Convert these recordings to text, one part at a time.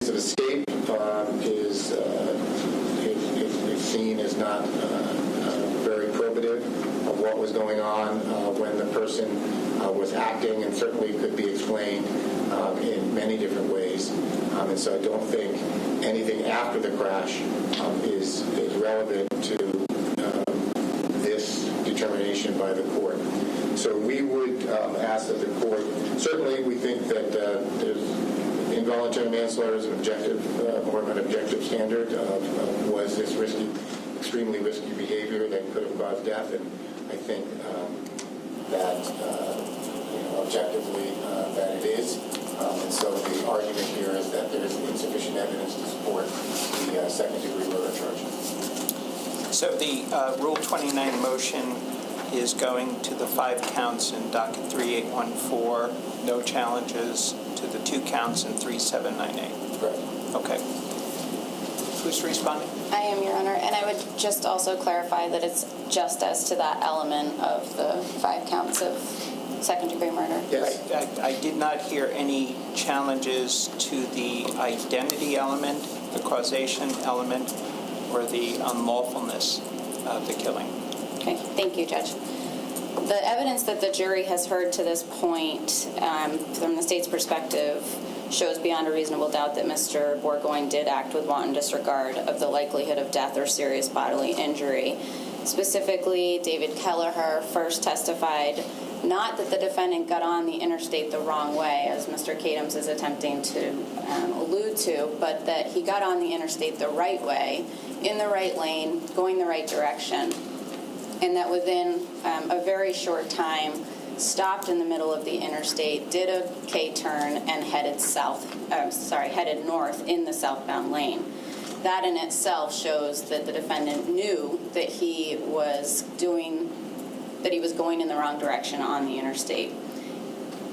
means of escape is seen as not very probative of what was going on when the person was acting, and certainly could be explained in many different ways. And so I don't think anything after the crash is relevant to this determination by the court. So we would ask that the court, certainly we think that involuntary manslaughter is an objective, more of an objective standard of was this extremely risky behavior that could have caused death, and I think that objectively that it is. And so the argument here is that there is insufficient evidence to support the second-degree murder charge. So the Rule 29 motion is going to the 5 counts in docket 3814, no challenges to the 2 counts in 3798. Correct. Okay. Who's responding? I am, Your Honor, and I would just also clarify that it's just as to that element of the 5 counts of second-degree murder. Yes. I did not hear any challenges to the identity element, the causation element, or the unlawfulness of the killing. Okay, thank you, Judge. The evidence that the jury has heard to this point, from the state's perspective, shows beyond a reasonable doubt that Mr. Bourgoyne did act with wanton disregard of the likelihood of death or serious bodily injury. Specifically, David Kelleher first testified not that the defendant got on the interstate the wrong way, as Mr. Kadams is attempting to allude to, but that he got on the interstate the right way, in the right lane, going the right direction, and that within a very short time stopped in the middle of the interstate, did a K-turn, and headed north in the southbound lane. That in itself shows that the defendant knew that he was going in the wrong direction on the interstate.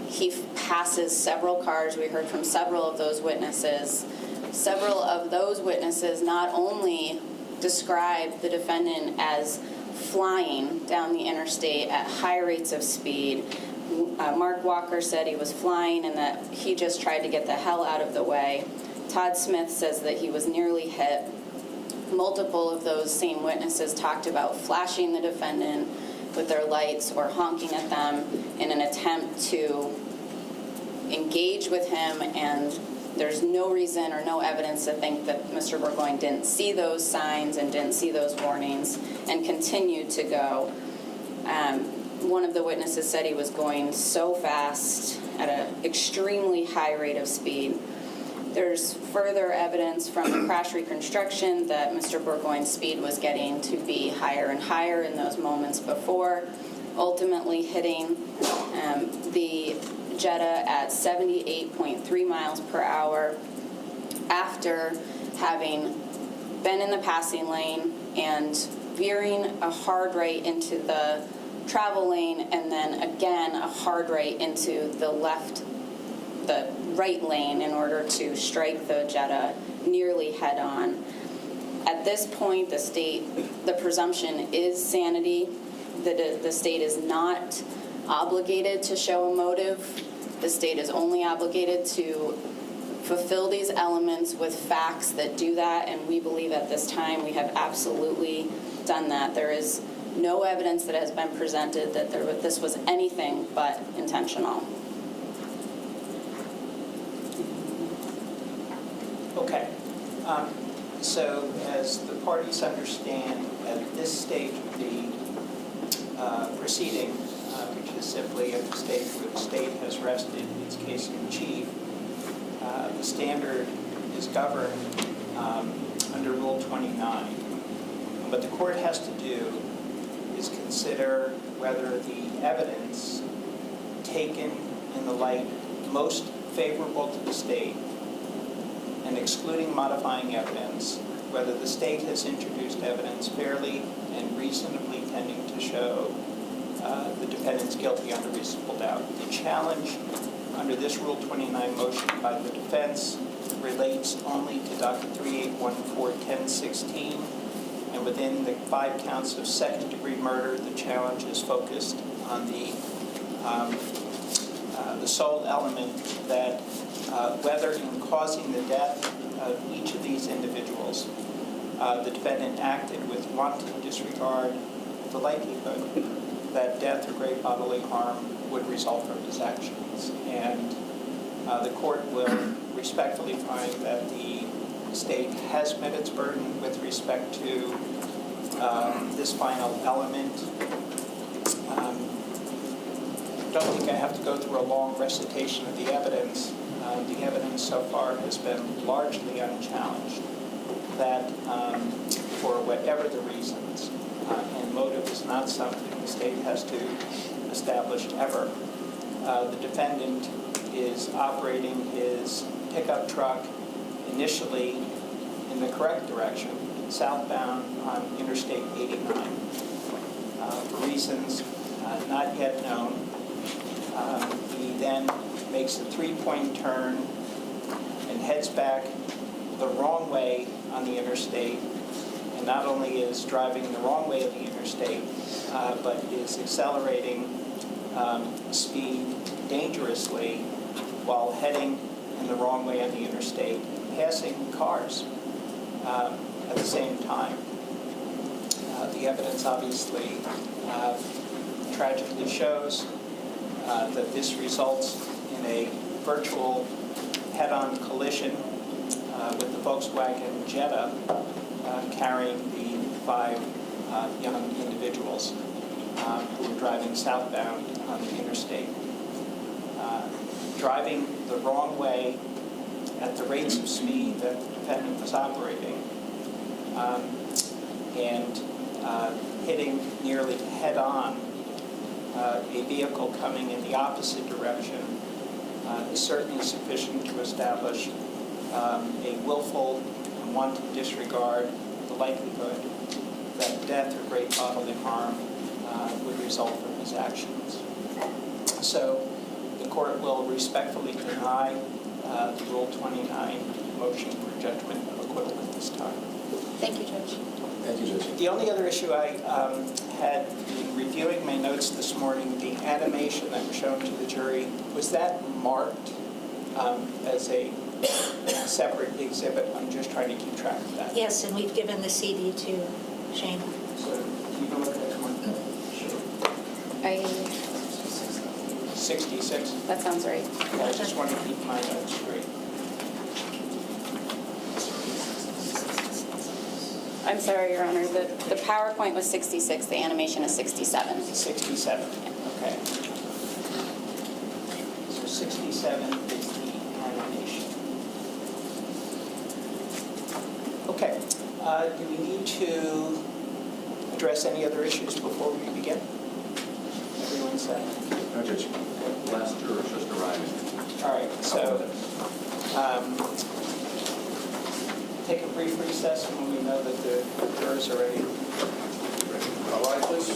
He passes several cars. We heard from several of those witnesses. Several of those witnesses not only described the defendant as flying down the interstate at high rates of speed. Mark Walker said he was flying and that he just tried to get the hell out of the way. Todd Smith says that he was nearly hit. Multiple of those same witnesses talked about flashing the defendant with their lights or honking at them in an attempt to engage with him, and there's no reason or no evidence to think that Mr. Burgoyne didn't see those signs and didn't see those warnings and continued to go. One of the witnesses said he was going so fast at an extremely high rate of speed. There's further evidence from the crash reconstruction that Mr. Burgoyne's speed was getting to be higher and higher in those moments before, ultimately hitting the Jetta at 78.3 miles per hour after having been in the passing lane and veering a hard right into the travel lane, and then again a hard right into the right lane in order to strike the Jetta nearly head on. At this point, the presumption is sanity. The state is not obligated to show a motive. The state is only obligated to fulfill these elements with facts that do that, and we believe at this time we have absolutely done that. There is no evidence that has been presented that this was anything but intentional. Okay. So as the parties understand, at this stage of the proceeding, which is simply at the stage where the state has rested its case in chief, the standard is governed under Rule 29. What the court has to do is consider whether the evidence taken in the light most favorable to the state and excluding modifying evidence, whether the state has introduced evidence fairly and reasonably tending to show the defendant's guilty under reasonable doubt. The challenge under this Rule 29 motion by the defense relates only to Docket 3814-1016, and within the 5 counts of second-degree murder, the challenge is focused on the sole element that whether in causing the death of each of these individuals, the defendant acted with wanton disregard of the likelihood that death or great bodily harm would result from his actions. And the court will respectfully find that the state has met its burden with respect to this final element. I don't think I have to go through a long recitation of the evidence. The evidence so far has been largely unchallenged, that for whatever the reasons, and motive is not something the state has to establish ever, the defendant is operating his pickup truck initially in the correct direction, southbound on Interstate 89. For reasons not yet known, he then makes a three-point turn and heads back the wrong way on the interstate, and not only is driving the wrong way of the interstate, but is accelerating speed dangerously while heading in the wrong way on the interstate, passing cars at the same time. The evidence obviously tragically shows that this results in a virtual head-on collision with the Volkswagen Jetta carrying the 5 young individuals who were driving southbound on the interstate. Driving the wrong way at the rates of speed that the defendant was operating, and hitting nearly head-on a vehicle coming in the opposite direction is certainly sufficient to establish a willful and wanton disregard of the likelihood that death or great bodily harm would result from his actions. So the court will respectfully deny the Rule 29 motion for judgment of acquittal at this time. Thank you, Judge. Thank you, Judge. The only other issue I had in reviewing my notes this morning, the animation that was shown to the jury, was that marked as a separate exhibit? I'm just trying to keep track of that. Yes, and we've given the CD to Shane. So you can look at that one. Sure. 66? That sounds right. I just want to keep my notes straight. I'm sorry, Your Honor. The PowerPoint was 66. The animation is 67. 67, okay. So 67 is the animation. Okay. Do we need to address any other issues before we begin? Everyone set? No, Judge. Last juror is just arriving. All right, so take a brief recess when we know that the jurors are ready. All right, please.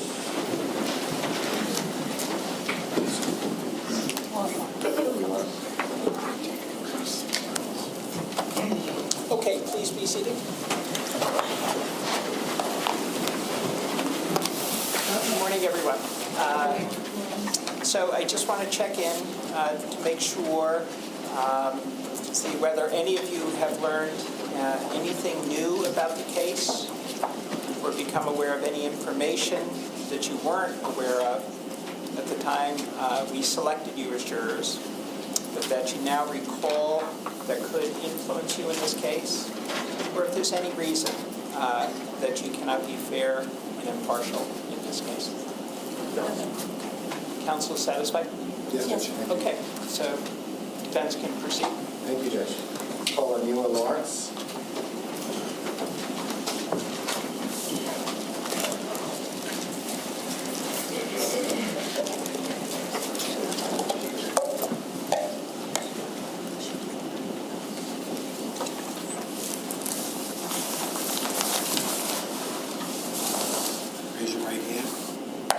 Okay, please be seated. Good morning, everyone. So I just want to check in to make sure, see whether any of you have learned anything new about the case or become aware of any information that you weren't aware of at the time we selected you as jurors, but that you now recall that could influence you in this case, or if there's any reason that you cannot be fair and impartial in this case. Counsel satisfied? Yes, Judge. Thank you. Okay, so defense can proceed. Thank you, Judge. Call on Neela Lawrence. Raise your right hand.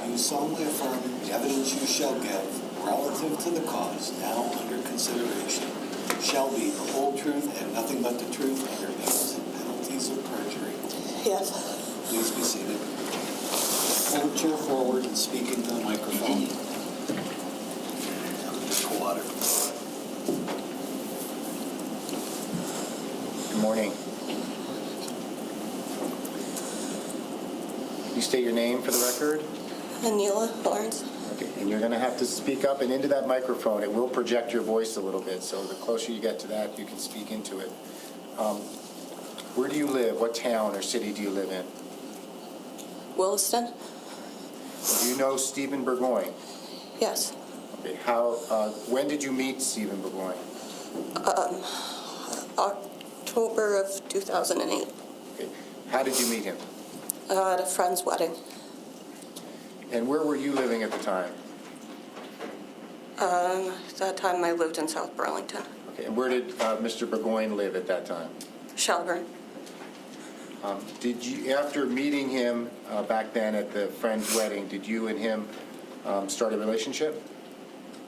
Do you solemnly affirm the evidence you shall give relative to the cause now under consideration shall be the whole truth and nothing but the truth under pains and penalties of perjury? Yes. Please be seated. Hold the chair forward and speak into the microphone. Water. morning. You state your name for the record? Anila Lawrence. Okay, and you're going to have to speak up and into that microphone. It will project your voice a little bit, so the closer you get to that, you can speak into it. Where do you live? What town or city do you live in? Williston? Do you know Stephen Burgoyne? Yes. Okay, when did you meet Stephen Burgoyne? October of 2008. Okay, how did you meet him? At a friend's wedding. And where were you living at the time? At that time I lived in South Burlington. Okay, and where did Mr. Burgoyne live at that time? Shelburne. Did you, after meeting him back then at the friend's wedding, did you and him start a relationship?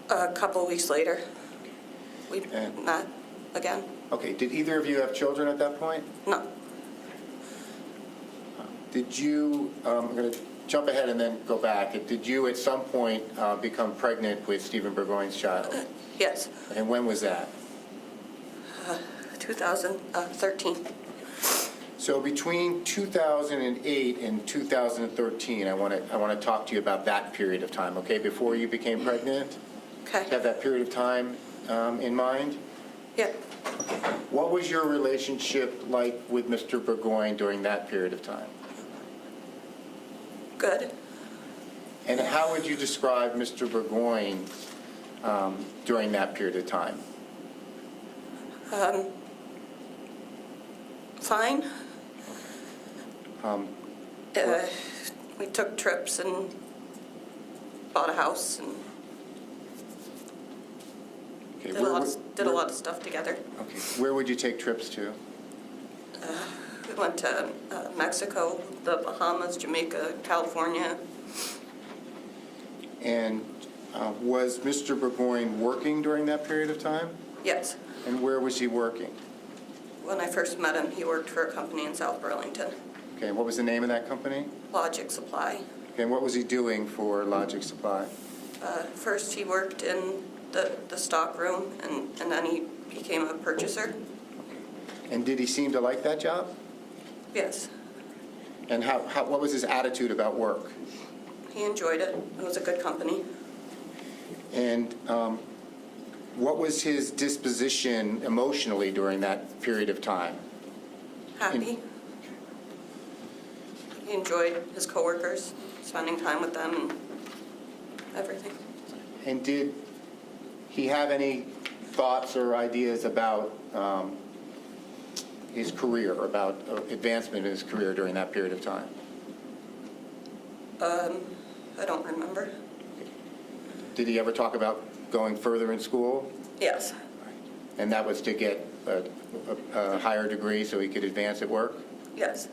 A couple weeks later, we And- met again. Okay, did either of you have children at that point? No. Did you, I'm going to jump ahead and then go back. Did you at some point become pregnant with Stephen Burgoyne's child? Yes. And when was that? 2013. So between 2008 and 2013, I want to talk to you about that period of time, okay, before you became pregnant? Okay. Have that period of time in mind? Yeah. What was your relationship like with Mr. Burgoyne during that period of time? Good. And how would you describe Mr. Burgoyne during that period of time? Fine. We took trips and bought a house and Okay, did a lot of stuff together. Okay, where would you take trips to? We went to Mexico, the Bahamas, Jamaica, California. And was Mr. Burgoyne working during that period of time? Yes. And where was he working? When I first met him, he worked for a company in South Burlington, Okay, what was the name of that company? Logic Supply. Okay, and what was he doing for Logic Supply? First, he worked in the stock room, and then he became a purchaser. And did he seem to like that job? Yes. And what was his attitude about work? He enjoyed it. It was a good company. And what was his disposition emotionally during that period of time? Happy. He enjoyed his coworkers, spending time with them and everything. And did he have any thoughts or ideas about his career, about advancement in his career during that period of time? I don't remember. Did he ever talk about going further in school? Yes. And that was to get a higher degree so he could advance at work? Yes.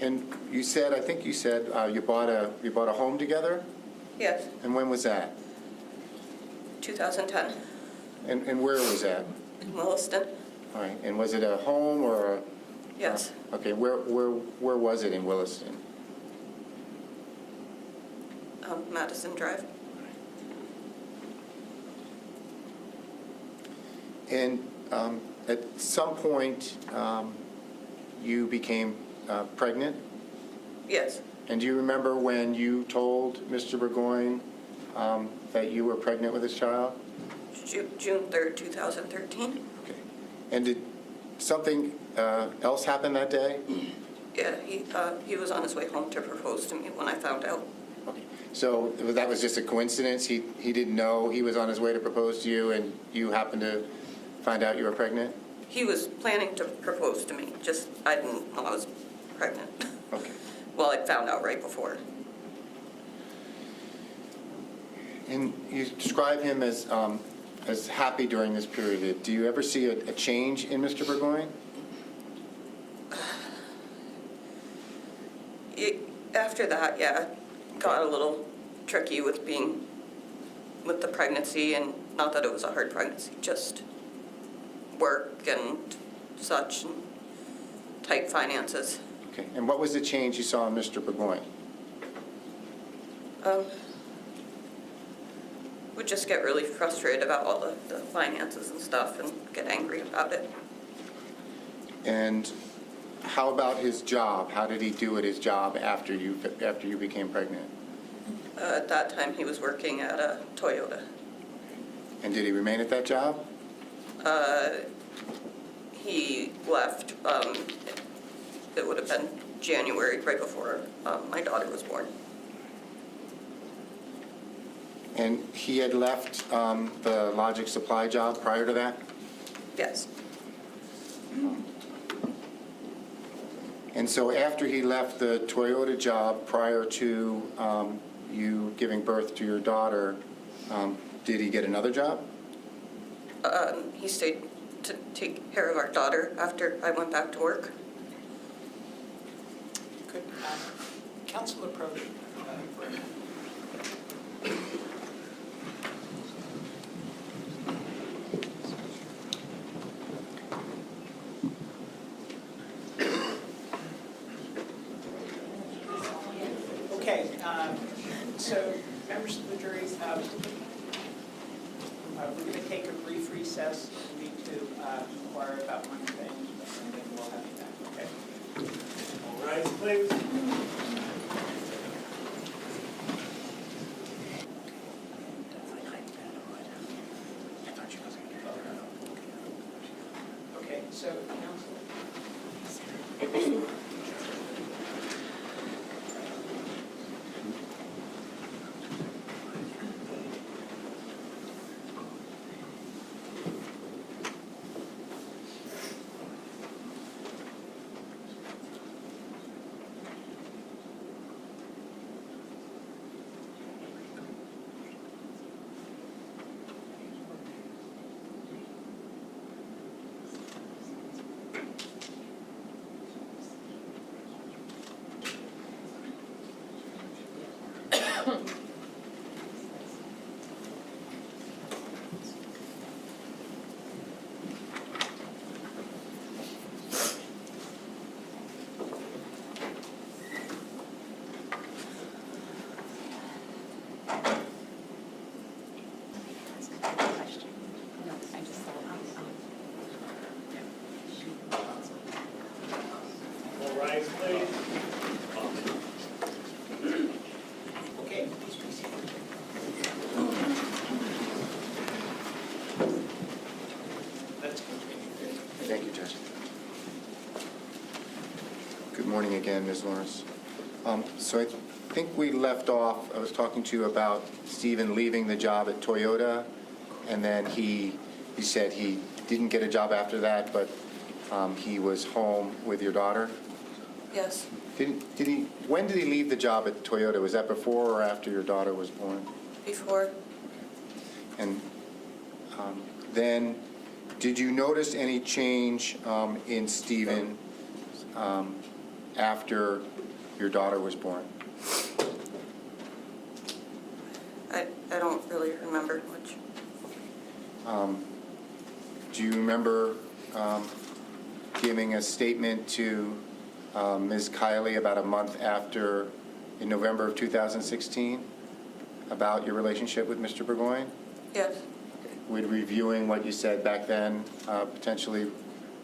And you said, I think you said you bought a home together? Yes. And when was that? 2010. And where was that? In Williston. All right. And was it a home or a? Yes. Okay. Where was it in Williston? Madison Drive. And at some point, you became pregnant? Yes. And do you remember when you told Mr. Burgoyne that you were pregnant with his child? June 3rd, 2013. Okay. And did something else happen that day? Yeah, he was on his way home to propose to me when I found out. Okay. So that was just a coincidence? He didn't know he was on his way to propose to you, and you happened to find out you were pregnant? He was planning to propose to me, just I didn't know I was pregnant. Okay. Well, I found out right before. And you describe him as happy during this period. Do you ever see a change in Mr. Burgoyne? After that, yeah, got a little tricky with the pregnancy, and not that it was a hard pregnancy, just work and such, and tight finances. Okay. And what was the change you saw in would just get really frustrated about all the finances and stuff and get angry about it. And how about his job? How did he do at his job after you became pregnant? At that time, he was working at a Toyota. And did he remain at that job? He left, it would have been January, right before my daughter was born. And he had left the Logic Supply job prior to that? Yes. And so after he left the Toyota job prior to you giving birth to your daughter, did he get another job? He stayed to take care of our daughter after I went back to work. Could counsel approach for a minute? Okay, so members of the jury, we're going to take a brief recess. We need to inquire about one thing, and then we'll have you back, okay? All right, please. Okay, so counsel. All right, please. Okay, please proceed. Let's continue. Thank you, Judge. Good morning again, Ms. Lawrence. So I think we left off, I was talking to you about Stephen leaving the job at Toyota, and then he said he didn't get a job after that, but he was home with your daughter. Yes. When did he leave the job at Toyota? Was that before or after your daughter was born? Before. And then, did you notice any change in Stephen after your daughter was born? I don't really remember much. Do you remember giving a statement to Ms. Kiley about a month after, in November of 2016, about your relationship with Mr. Burgoyne? Yes. Would reviewing what you said back then potentially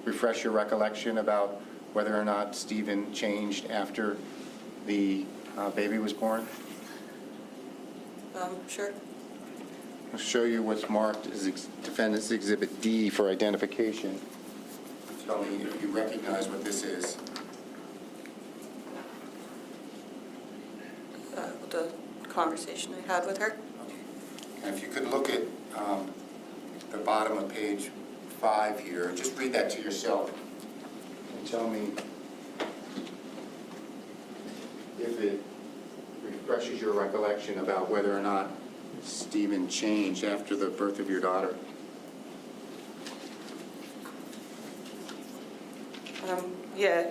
refresh your recollection about whether or not Stephen changed after the baby was born? Sure. I'll show you what's marked as Defendant's Exhibit D for identification. Tell me if you recognize what this is. The conversation I had with her. And if you could look at the bottom of page 5 here, just read that to yourself and tell me if it refreshes your recollection about whether or not Stephen changed after the birth of your daughter. Yeah,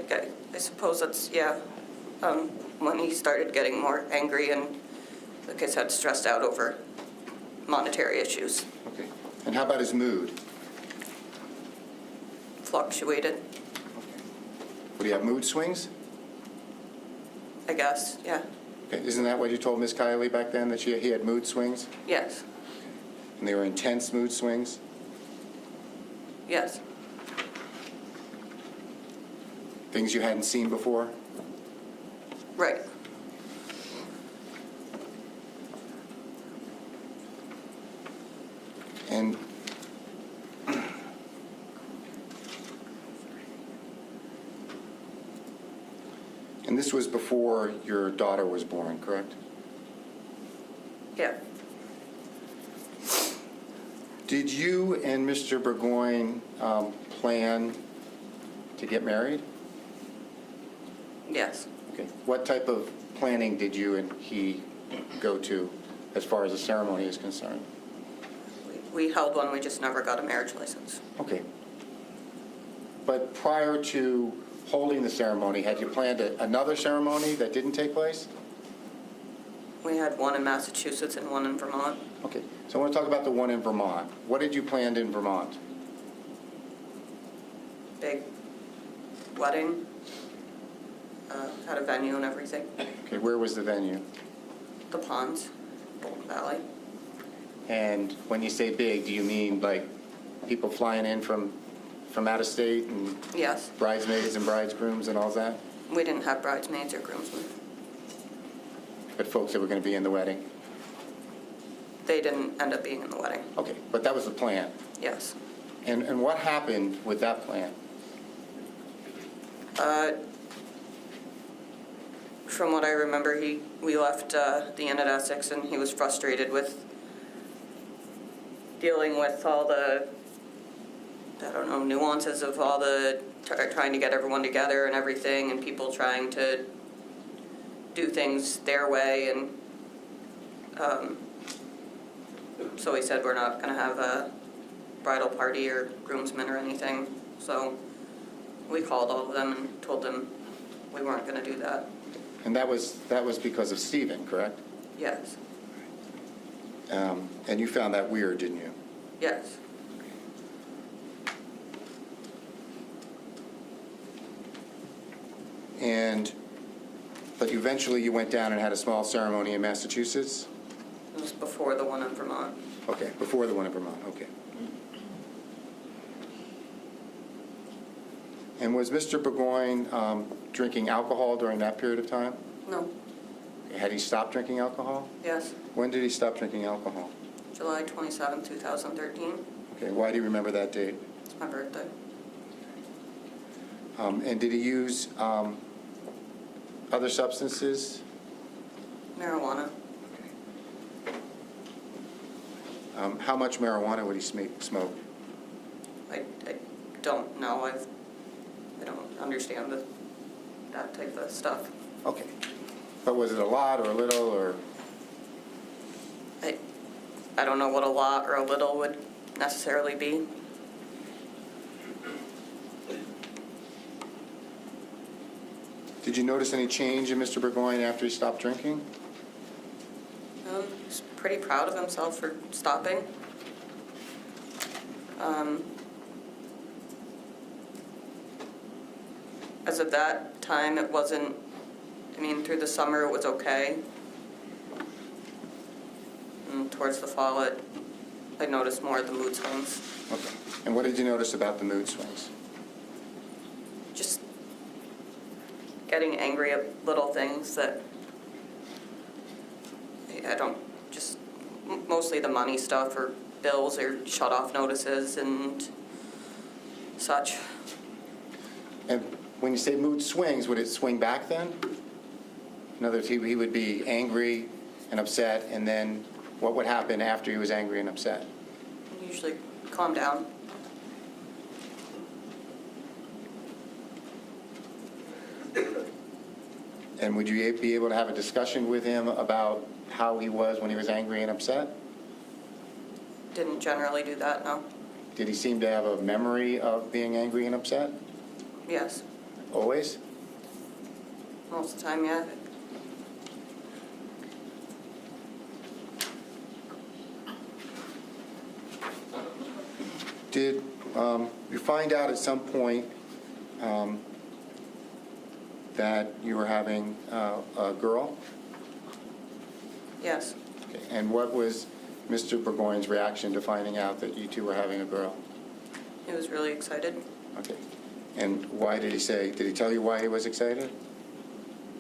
I suppose that's, yeah, when he started getting more angry and, like I said, stressed out over monetary issues. Okay. And how about his mood? Fluctuated, Would he have mood swings? I guess, yeah. Okay. Isn't that what you told Ms. Kiley back then, that he had mood swings? Yes. And they were intense mood swings? Yes. Things you hadn't seen before? Right. And this was before your daughter was born, correct? Yeah. Did you and Mr. Burgoyne plan to get married? Yes. Okay. What type of planning did you and he go to as far as the ceremony is concerned? We held one, we just never got a marriage license. Okay. But prior to holding the ceremony, had you planned another ceremony that didn't take place? We had one in Massachusetts and one in Vermont. Okay. So I want to talk about the one in Vermont. What did you plan in Vermont? Big wedding. Had a venue and everything. Okay. Where was the venue? The Ponds, Bolton Valley. And when you say big, do you mean like people flying in from out of state and Yes. bridesmaids and bridegrooms and all that? We didn't have bridesmaids or groomsmen. But folks that were going to be in the wedding? They didn't end up being in the wedding. Okay, but that was the plan. Yes. And what happened with that plan? From what I remember, we left the inn at Essex, and he was frustrated with dealing with all the, I don't know, nuances of all the trying to get everyone together and everything, and people trying to do things their way, and so he said we're not going to have a bridal party or groomsmen or anything. So we called all of them and told them we weren't going to do that. And that was because of Stephen, correct? Yes. And you found that weird, didn't you? Yes. But eventually you went down and had a small ceremony in Massachusetts? It was before the one in Vermont. Okay, before the one in Vermont, okay. And was Mr. Burgoyne drinking alcohol during that period of time? No. Had he stopped drinking alcohol? Yes. When did he stop drinking alcohol? July 27, 2013. Okay, why do you remember that date? It's my birthday. And did he use other substances? Marijuana. How much marijuana would he smoke? I don't know. I don't understand that type of stuff. Okay. But was it a lot or a little or? I don't know what a lot or a little would necessarily be. Did you notice any change in Mr. Burgoyne after he stopped drinking? He's pretty proud of himself for stopping. As of that time, it wasn't, through the summer it was okay. And towards the fall, I noticed more of the mood swings. Okay. And what did you notice about the mood swings? Just getting angry at little things that I don't, just mostly the money stuff or bills or shut-off notices and such. And when you say mood swings, would it swing back then? In other words, he would be angry and upset, and then what would happen after he was angry and upset? Usually calm down. And would you be able to have a discussion with him about how he was when he was angry and upset? Didn't generally do that, no. Did he seem to have a memory of being angry and upset? Yes. Always? Most of the time, yeah. Did you find out at some point that you were having a girl? Yes. Okay. And what was Mr. Burgoyne's reaction to finding out that you two were having a girl? He was really excited. Okay. And why did he tell you why he was excited?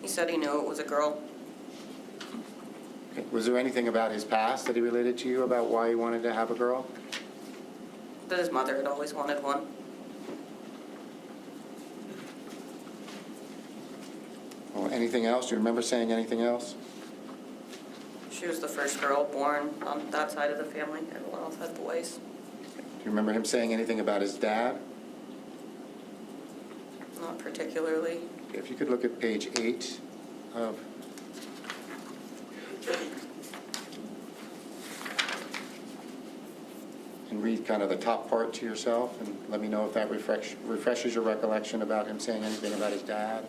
He said he knew it was a girl. Okay. Was there anything about his past that he related to you about why he wanted to have a girl? That his mother had always wanted one. Well, anything else? Do you remember saying anything else? She was the first girl born on that side of the family. Everyone else had boys. Do you remember him saying anything about his dad? Not particularly. If you could look at page 8 of... and read kind of the top part to yourself, and let me know if that refreshes your recollection about him saying anything about his dad.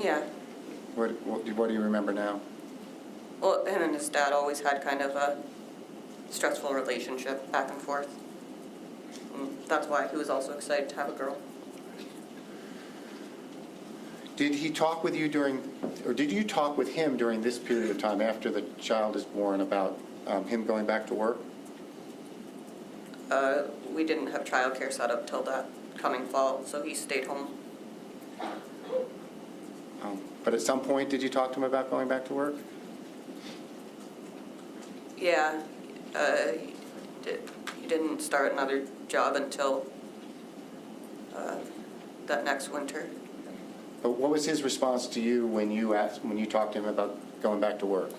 Yeah. What do you remember now? Well, him and his dad always had kind of a stressful relationship back and forth. And that's why he was also excited to have a girl. Did he talk with you did you talk with him during this period of time after the child is born about him going back to work? We didn't have childcare set up till that coming fall, so he stayed home. But at some point, did you talk to him about going back to work? Yeah, he didn't start another job until that next winter. But what was his response to you when you talked to him about going back to work?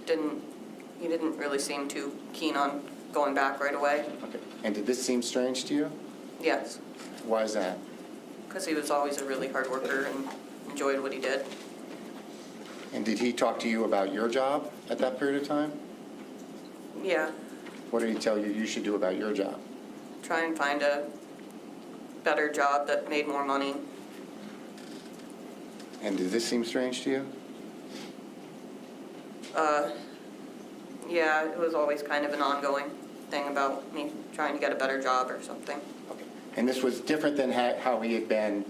He didn't really seem too keen on going back right away. Okay. And did this seem strange to you? Yes, Why is that? because he was always a really hard worker and enjoyed what he did. And did he talk to you about your job at that period of time? Yeah, What did he tell you you should do about your job? try and find a better job that made more money. And did this seem strange to you? Yeah, it was always kind of an ongoing thing about me trying to get a better job or something. Okay. And this was different than how he had been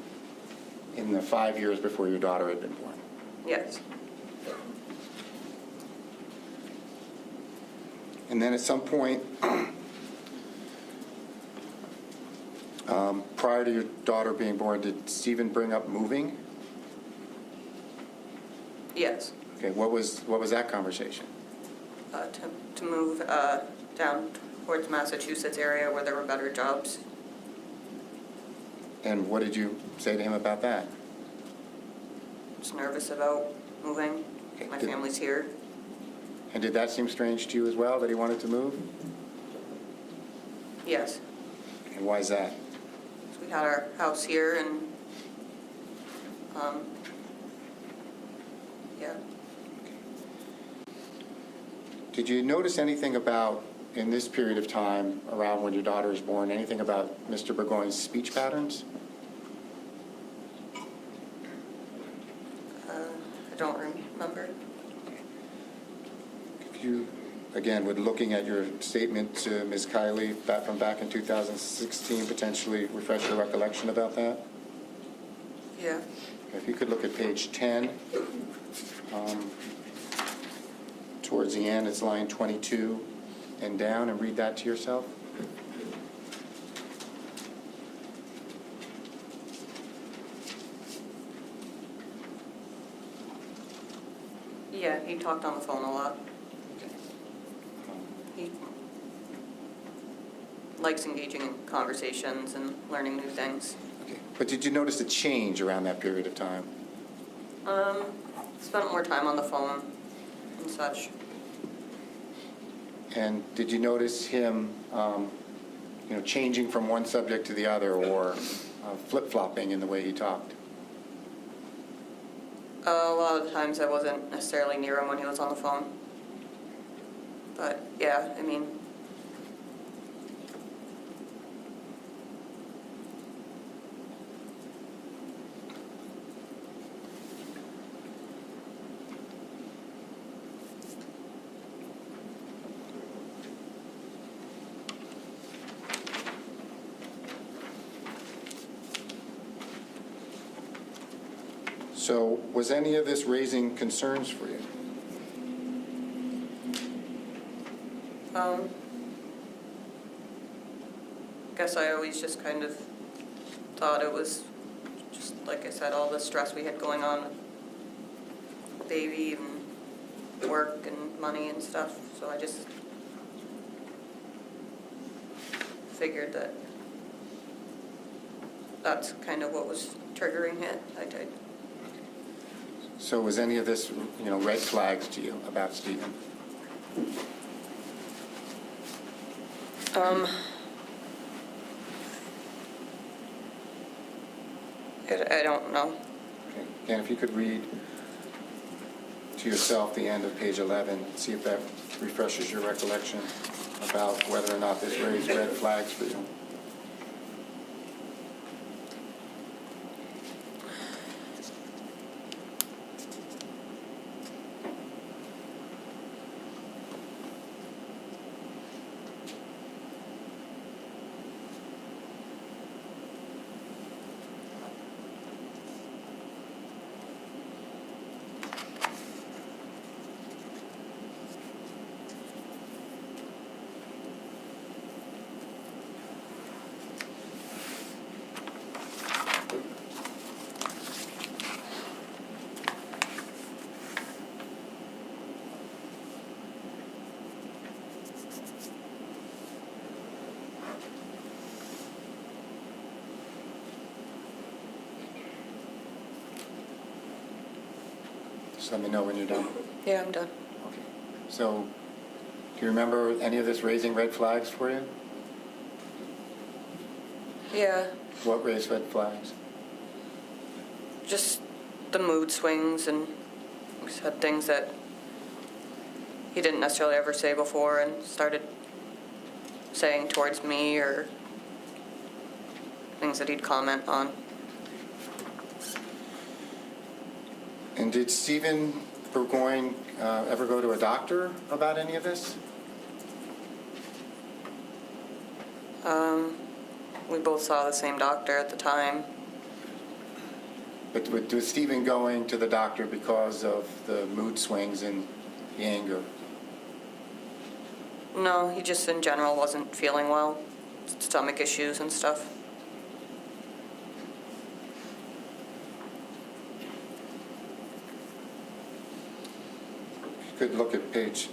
in the 5 years before your daughter had been born? Yes. And then at some point, prior to your daughter being born, did Stephen bring up moving? Yes. Okay, what was that conversation? To move down towards Massachusetts area where there were better jobs. And what did you say to him about that? Just nervous about moving. Okay, My did- family's here. And did that seem strange to you as well, that he wanted to move? Yes. And why is that? So we had our house here and, yeah. Did you notice anything about, in this period of time, around when your daughter was born, anything about Mr. Burgoyne's speech patterns? I don't remember. If you, again, with looking at your statement to Ms. Kiley from back in 2016, potentially refresh your recollection about that? Yeah. If you could look at page 10, towards the end, it's line 22 and down, and read that to yourself. Yeah, he talked on the phone a lot. He likes engaging in conversations and learning new things. Okay. But did you notice a change around that period of time? Spent more time on the phone and such. And did you notice him, changing from one subject to the other, or flip-flopping in the way he talked? A lot of the times I wasn't necessarily near him when he was on the phone. But yeah, I mean, So was any of this raising concerns for you? Guess I always just kind of thought it was just, like I said, all the stress we had going on with baby and work and money and stuff. So I just figured that that's kind of what was triggering it. So was any of this, red flags to you about Stephen? I don't know. Okay. Again, if you could read to yourself the end of page 11, see if that refreshes your recollection about whether or not this raised red flags for you. Just let me know when you're done. Yeah, I'm done. Okay. So, do you remember any of this raising red flags for you? Yeah, What raised red flags? just the mood swings and said things that he didn't necessarily ever say before and started saying towards me, or things that he'd comment on. And did Stephen Burgoyne ever go to a doctor about any of this? We both saw the same doctor at the time. But was Stephen going to the doctor because of the mood swings and the anger? No, he just in general wasn't feeling well. Stomach issues and stuff. You could look at page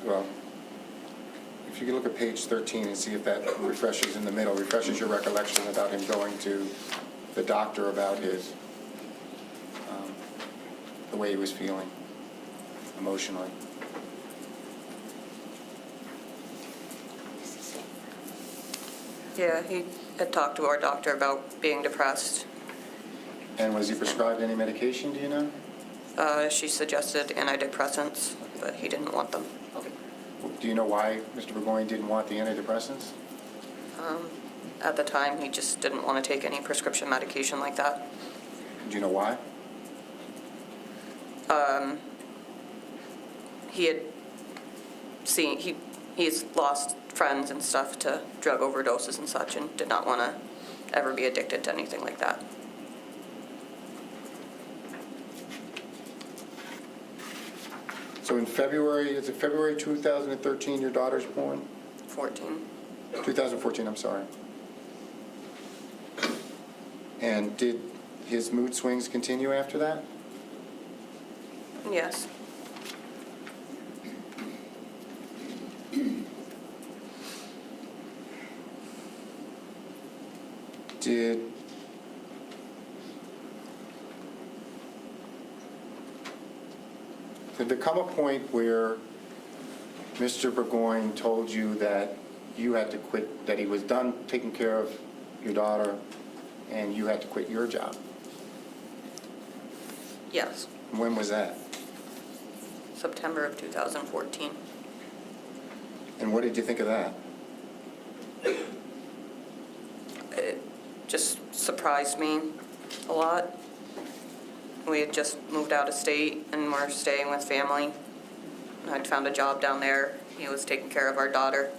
13 and see if that refreshes in the middle, refreshes your recollection about him going to the doctor about his, the way he was feeling emotionally. Yeah, he had talked to our doctor about being depressed. And was he prescribed any medication, do you know? She suggested antidepressants, but he didn't want them. Okay. Do you know why Mr. Burgoyne didn't want the antidepressants? At the time, he just didn't want to take any prescription medication like that. Do you know why? He had seen, he's lost friends and stuff to drug overdoses and such, and did not want to ever be addicted to anything like that. So in February, is it February 2013 your daughter's born? 14. 2014, I'm sorry. And did his mood swings continue after that? Yes. Did there come a point where Mr. Burgoyne told you that you had to quit, that he was done taking care of your daughter and you had to quit your job? Yes. When was that? September of 2014. And what did you think of that? It just surprised me a lot. We had just moved out of state and were staying with family. I'd found a job down there. He was taking care of our daughter.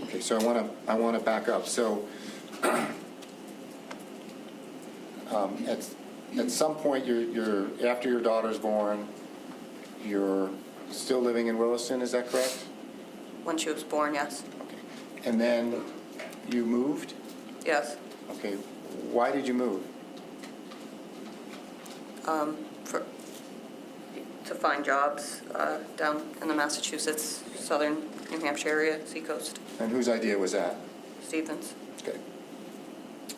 Okay, so I want to back up. So At some point, you're after your daughter's born, you're still living in Williston, is that correct? When she was born, yes. And then you moved? Yes. Okay, why did you move? To find jobs down in the Massachusetts, southern New Hampshire area, seacoast. And whose idea was that? Stevens. Okay.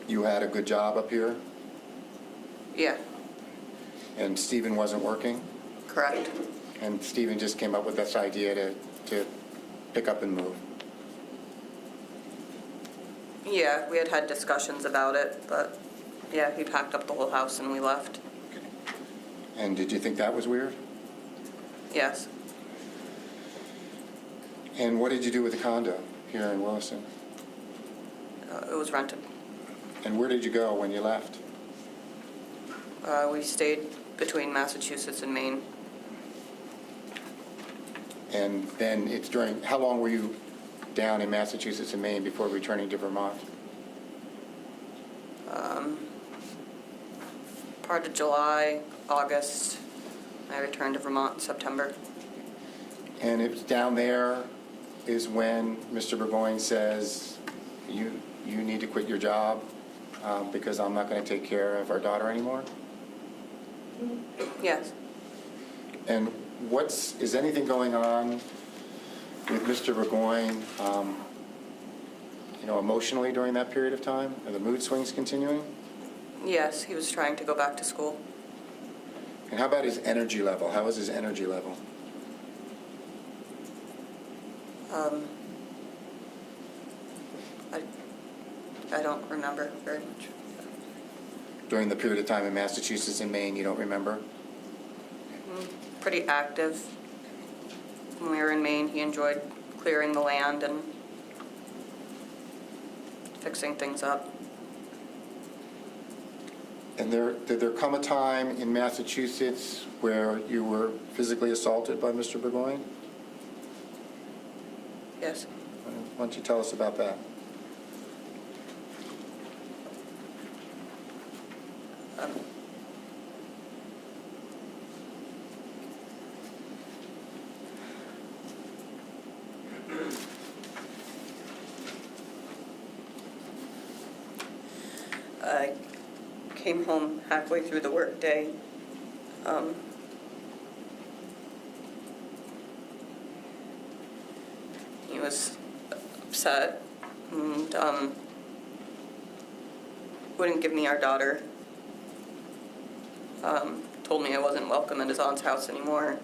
You had a good job up here, Yeah, and Stephen wasn't working? correct. And Stephen just came up with this idea to pick up and move? Yeah, we had discussions about it, but yeah, he packed up the whole house and we left. And did you think that was weird? Yes. And what did you do with the condo here in Williston? It was rented. And where did you go when you left? We stayed between Massachusetts and Maine. And then it's during, how long were you down in Massachusetts and Maine before returning to Vermont? Part of July, August. I returned to Vermont in September. And it's down there is when Mr. Burgoyne says, you need to quit your job because I'm not going to take care of our daughter anymore? Yes. And is anything going on with Mr. Burgoyne, emotionally during that period of time? Are the mood swings continuing? Yes, he was trying to go back to school. And how about his energy level? How was his energy level? I don't remember very much. During the period of time in Massachusetts and Maine, you don't remember? Pretty active. When we were in Maine, he enjoyed clearing the land and fixing things up. And did there come a time in Massachusetts where you were physically assaulted by Mr. Burgoyne? Yes. Why don't you tell us about that? I came home halfway through the workday. He was upset and wouldn't give me our daughter. Told me I wasn't welcome at his aunt's house anymore.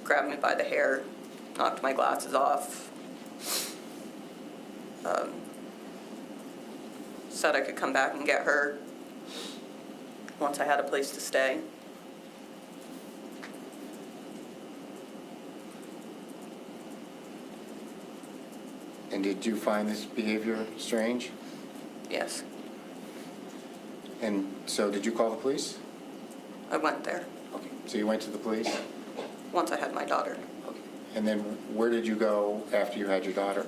Grabbed me by the hair, knocked my glasses off. Said I could come back and get her once I had a place to stay. And did you find this behavior strange? Yes, And so did you call the police? I went there Okay. So you went to the police? once I had my daughter. Okay. And then where did you go after you had your daughter?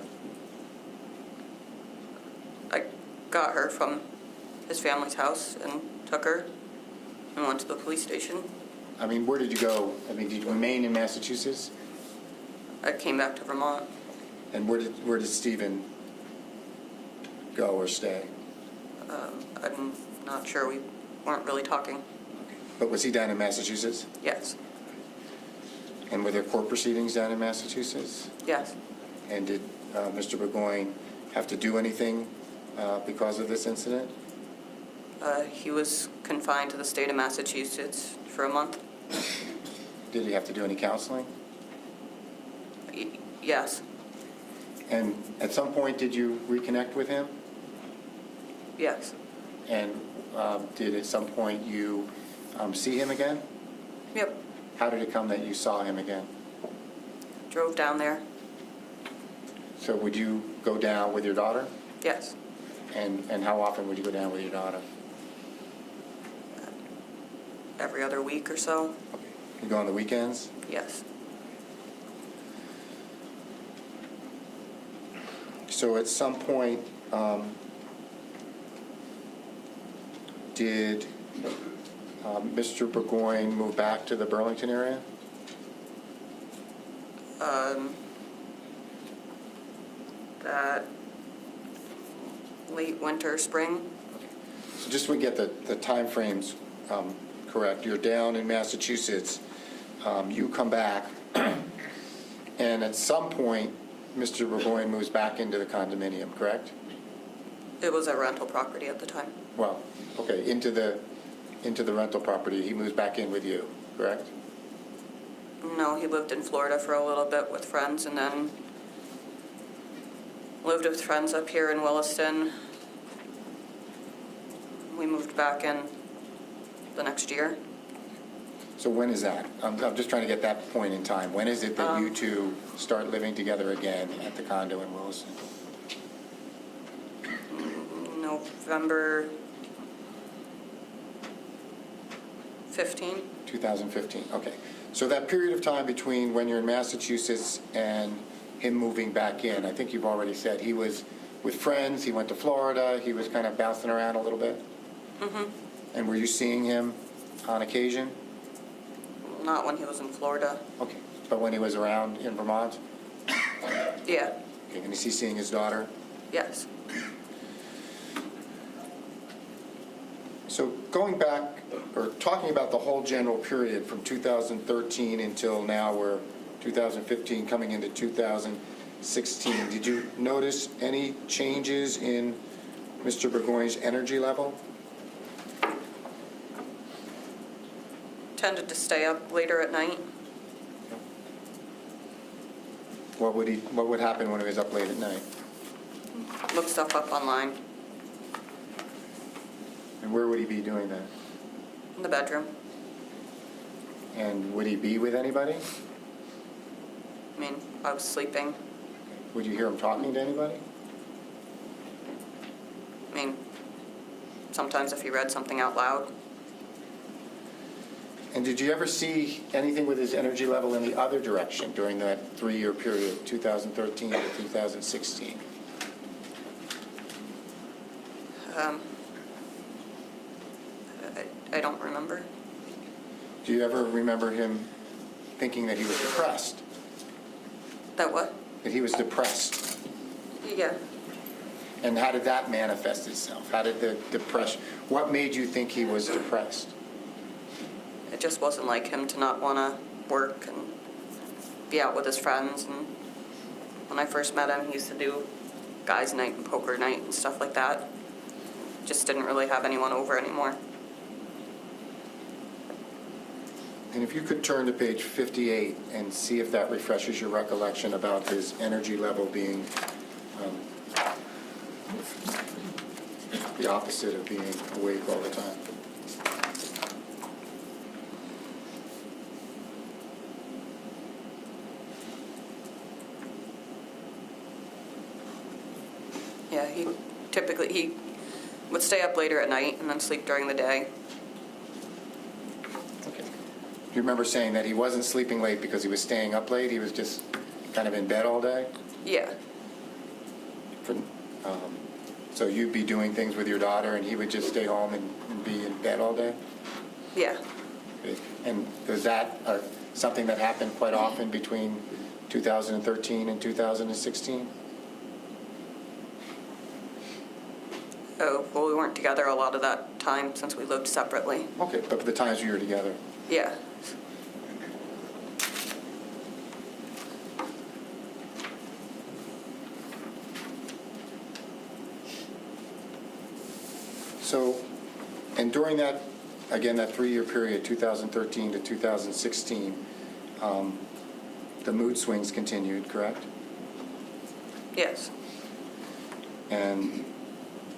I got her from his family's house and took her and went to the police station. I mean, where did you go? I mean, did you remain in Massachusetts? I came back to Vermont. And where did Stephen go or stay? I'm not sure. We weren't really talking. But was he down in Massachusetts? Yes. And were there court proceedings down in Massachusetts? Yes. And did Mr. Burgoyne have to do anything because of this incident? He was confined to the state of Massachusetts for a month. Did he have to do any counseling? Yes. And at some point, did you reconnect with him? Yes. And did at some point you see him again? Yep. How did it come that you saw him again? Drove down there. So would you go down with your daughter? Yes. And how often would you go down with your daughter? Every other week or so. Okay. You go on the weekends? Yes. So at some point, did Mr. Burgoyne move back to the Burlington area? That late winter, spring. So just so we get the timeframes correct, you're down in Massachusetts, you come back, and at some point, Mr. Burgoyne moves back into the condominium, correct? It was a rental property at the time. Well, okay, into the rental property, he moves back in with you, correct? No, he lived in Florida for a little bit with friends and then lived with friends up here in Williston. We moved back in the next year. So when is that? I'm just trying to get that point in time. When is it that you two start living together again at the condo in Williston? November 15. 2015, okay. So that period of time between when you're in Massachusetts and him moving back in, I think you've already said he was with friends, he went to Florida, he was kind of bouncing around a little bit? Mm-hmm. And were you seeing him on occasion? Not when he was in Florida. Okay, but when he was around in Vermont? Yeah. Okay, and is he seeing his daughter? Yes. So going back, or talking about the whole general period from 2013 until now, we're 2015 coming into 2016, did you notice any changes in Mr. Burgoyne's energy level? Tended to stay up later at night. What would happen when he was up late at night? Look stuff up online. And where would he be doing that? In the bedroom. And would he be with anybody? I mean, I was sleeping. Would you hear him talking to anybody? I mean, sometimes if he read something out loud. And did you ever see anything with his energy level in the other direction during that 3-year period, 2013 to 2016? I don't remember. Do you ever remember him thinking that he was depressed? That what? That he was depressed? Yeah. And how did that manifest itself? How did the depression, what made you think he was depressed? It just wasn't like him to not want to work and be out with his friends. And when I first met him, he used to do guys' night and poker night and stuff like that. Just didn't really have anyone over anymore. And if you could turn to page 58 and see if that refreshes your recollection about his energy level being the opposite of being awake all the time. Yeah, he would stay up later at night and then sleep during the day. Okay. Do you remember saying that he wasn't sleeping late because he was staying up late? He was just kind of in bed all day? Yeah. So you'd be doing things with your daughter and he would just stay home and be in bed all day? Yeah. Okay. And was that something that happened quite often between 2013 and 2016? Oh, well, we weren't together a lot of that time since we lived separately. Okay, but for the times we were together. Yeah. So, and during that, again, that 3-year period, 2013 to 2016, the mood swings continued, correct? Yes. And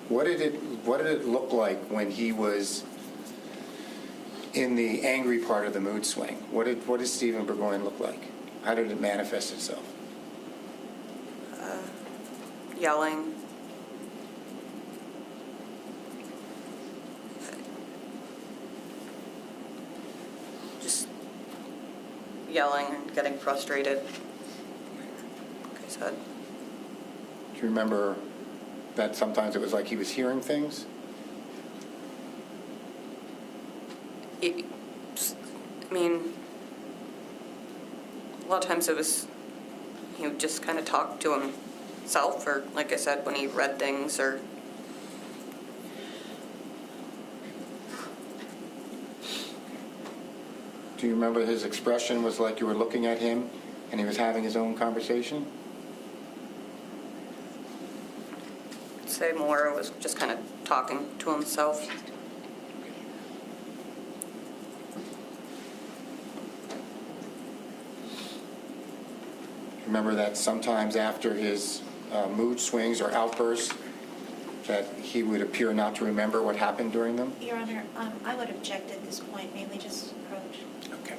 what did it look like when he was in the angry part of the mood swing? What did Stephen Burgoyne look like? How did it manifest itself? Yelling. Just yelling and getting frustrated. Like I said. Do you remember that sometimes it was like he was hearing things? I mean, a lot of times it was, he would just kind of talk to himself, or like I said, when he read things, or Do you remember his expression was like you were looking at him and he was having his own conversation? say more was just kind of talking to himself. Remember that sometimes after his mood swings or outbursts, that he would appear not to remember what happened during them? Your Honor, I would object at this point. May we just approach? Okay.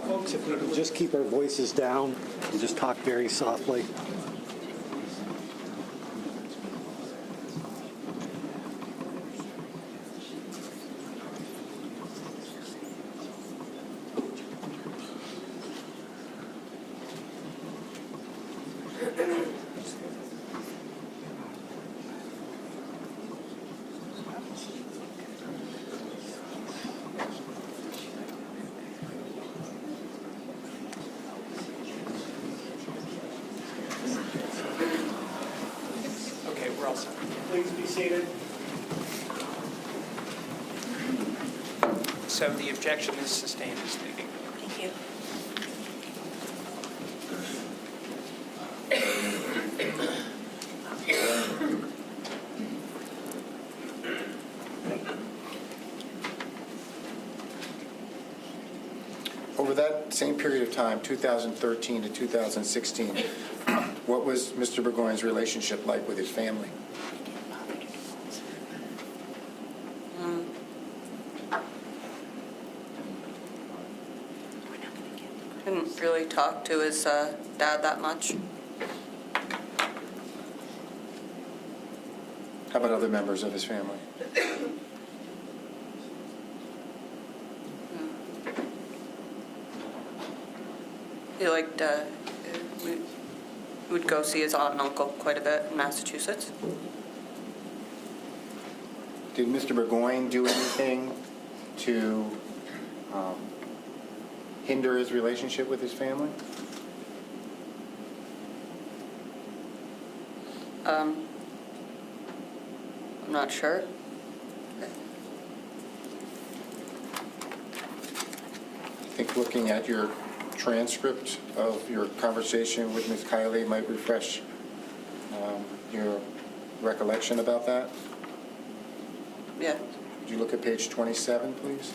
Folks, if we could just keep our voices down and just talk very softly. Okay, we're all set. Please be seated. So the objection is sustained as speaking. Thank you. Over that same period of time, 2013 to 2016, what was Mr. Burgoyne's relationship like with his family? Didn't really talk to his dad that much. How about other members of his family? He liked, we would go see his aunt and uncle quite a bit in Massachusetts. Did Mr. Burgoyne do anything to hinder his relationship with his family? I'm not sure. I think looking at your transcript of your conversation with Ms. Kiley might refresh your recollection about that. Yeah. Would you look at page 27, please?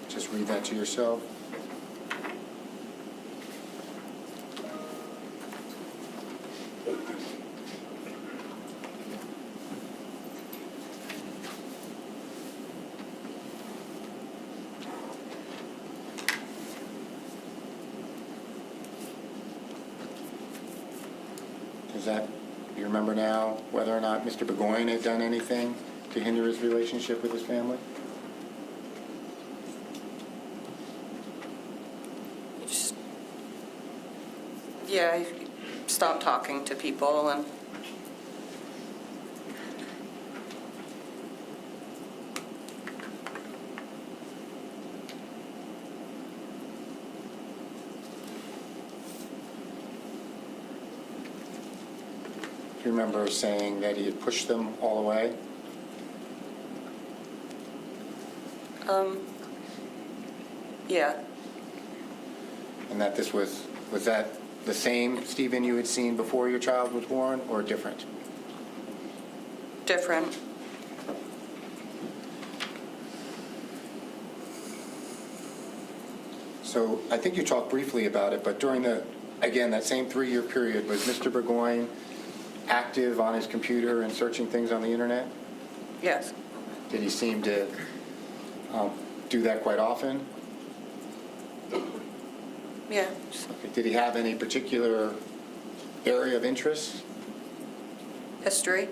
Just read that to yourself. Is that, you remember now whether or not Mr. Burgoyne had done anything to hinder his relationship with his family? He just, yeah, he stopped talking to people and Do you remember saying that he had pushed them all away? yeah, And that this was that the same Stephen you had seen before your child was born, or different? different. So I think you talked briefly about it, but during that same 3-year period, was Mr. Burgoyne active on his computer and searching things on the internet? Yes, Did he seem to do that quite often? yeah, Okay. Did he have any particular area of interest? history.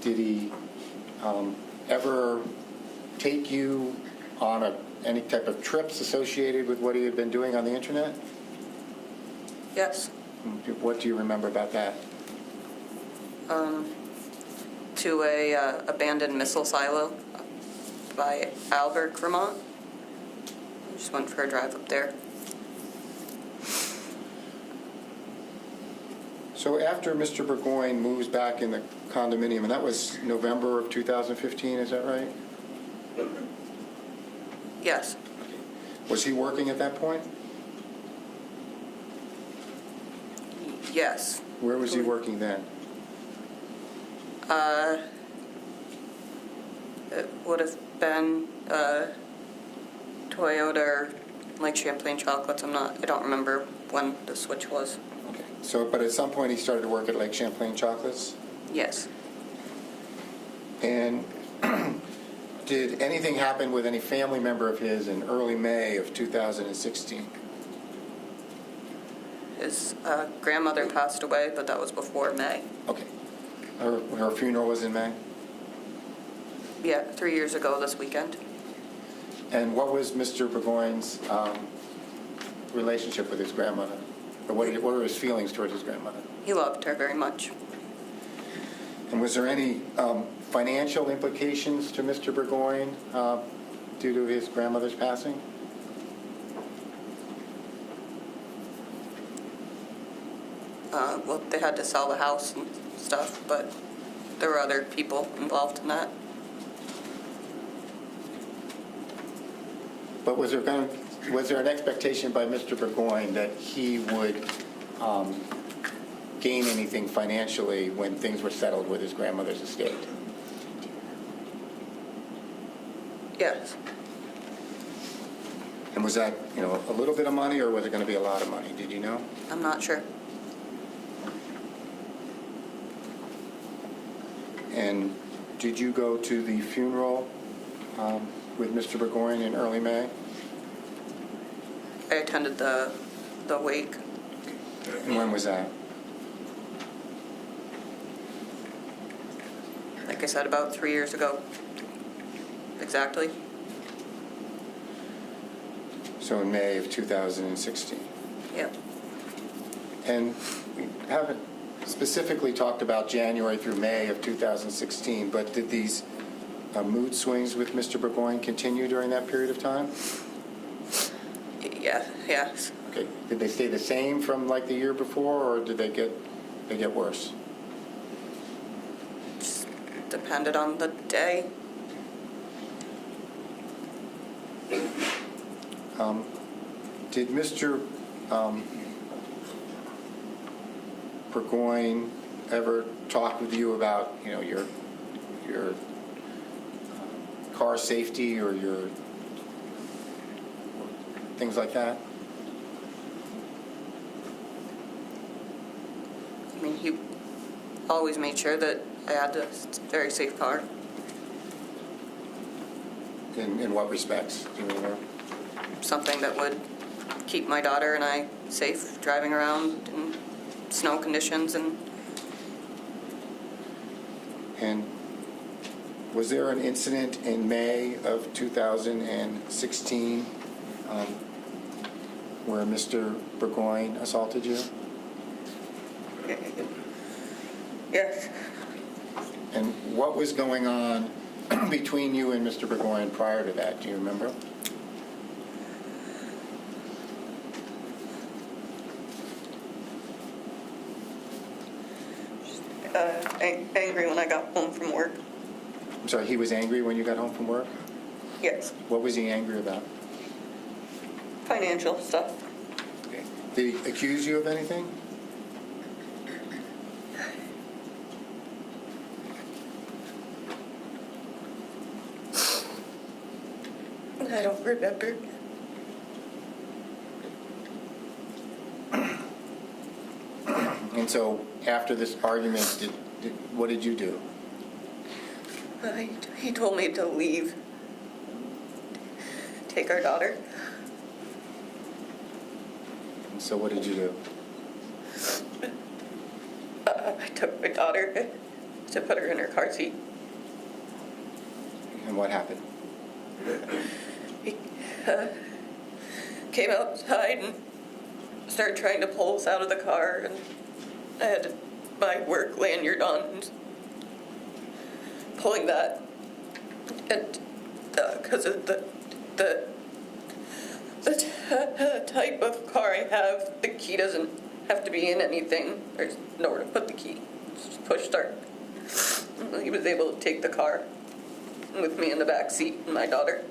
Did he ever take you on any type of trips associated with what he had been doing on the internet? Yes, What do you remember about that? to a abandoned missile silo by Albert, Vermont. I just went for a drive up there. So after Mr. Burgoyne moves back in the condominium, and that was November of 2015, is that right? Yes, Was he working at that point? yes. Where was he working then? It would have been Toyota or like Champlain Chocolates. I don't remember when the switch was. Okay. So, but at some point he started to work at Lake Champlain Chocolates? Yes. And did anything happen with any family member of his in early May of 2016? His grandmother passed away, but that was before May. Okay. Her funeral was in May? Yeah, 3 years ago this weekend. And what was Mr. Burgoyne's relationship with his grandmother? Or what were his feelings towards his grandmother? He loved her very much. And was there any financial implications to Mr. Burgoyne due to his grandmother's passing? Well, they had to sell the house and stuff, but there were other people involved in that. But was there an expectation by Mr. Burgoyne that he would gain anything financially when things were settled with his grandmother's estate? Yes. And was that, a little bit of money, or was it going to be a lot of money? Did you know? I'm not sure. And did you go to the funeral with Mr. Burgoyne in early May? I attended the wake. And when was that? Like I said, about 3 years ago. Exactly. So in May of 2016. Yep. And we haven't specifically talked about January through May of 2016, but did these mood swings with Mr. Burgoyne continue during that period of time? Yeah. Yes. Okay. Did they stay the same from like the year before, or did they get worse? Just depended on the day. Did Mr. Burgoyne ever talk with you about, your car safety or your things like that? I mean, he always made sure that I had a very safe car. In what respects? Do you remember? Something that would keep my daughter and I safe driving around and snow conditions, and And was there an incident in May of 2016 where Mr. Burgoyne assaulted you? yes. And what was going on between you and Mr. Burgoyne prior to that? Do you remember? Angry when I got home from work. I'm sorry, he was angry when you got home from work? Yes. What was he angry about? Financial stuff. Okay. Did he accuse you of anything? I don't remember. And so after this argument, what did you do? He told me to leave. Take our daughter. And so what did you do? I took my daughter to put her in her car seat. And what happened? He came outside and started trying to pull us out of the car, and I had my work lanyard on and pulling that, and because of the type of car I have, the key doesn't have to be in anything. There's nowhere to put the key. It's just push start. He was able to take the car with me in the back seat and my daughter.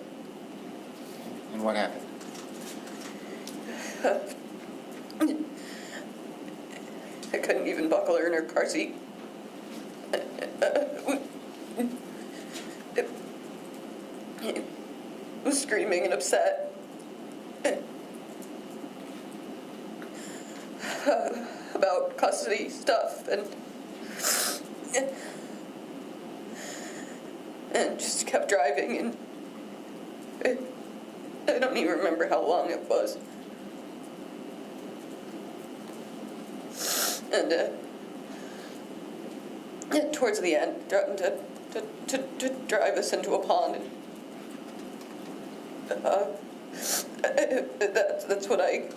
And what happened? I couldn't even buckle her in her car seat. He was screaming and upset about custody stuff and just kept driving, and I don't even remember how long it was. And towards the end, threatened to drive us into a pond. And that's what I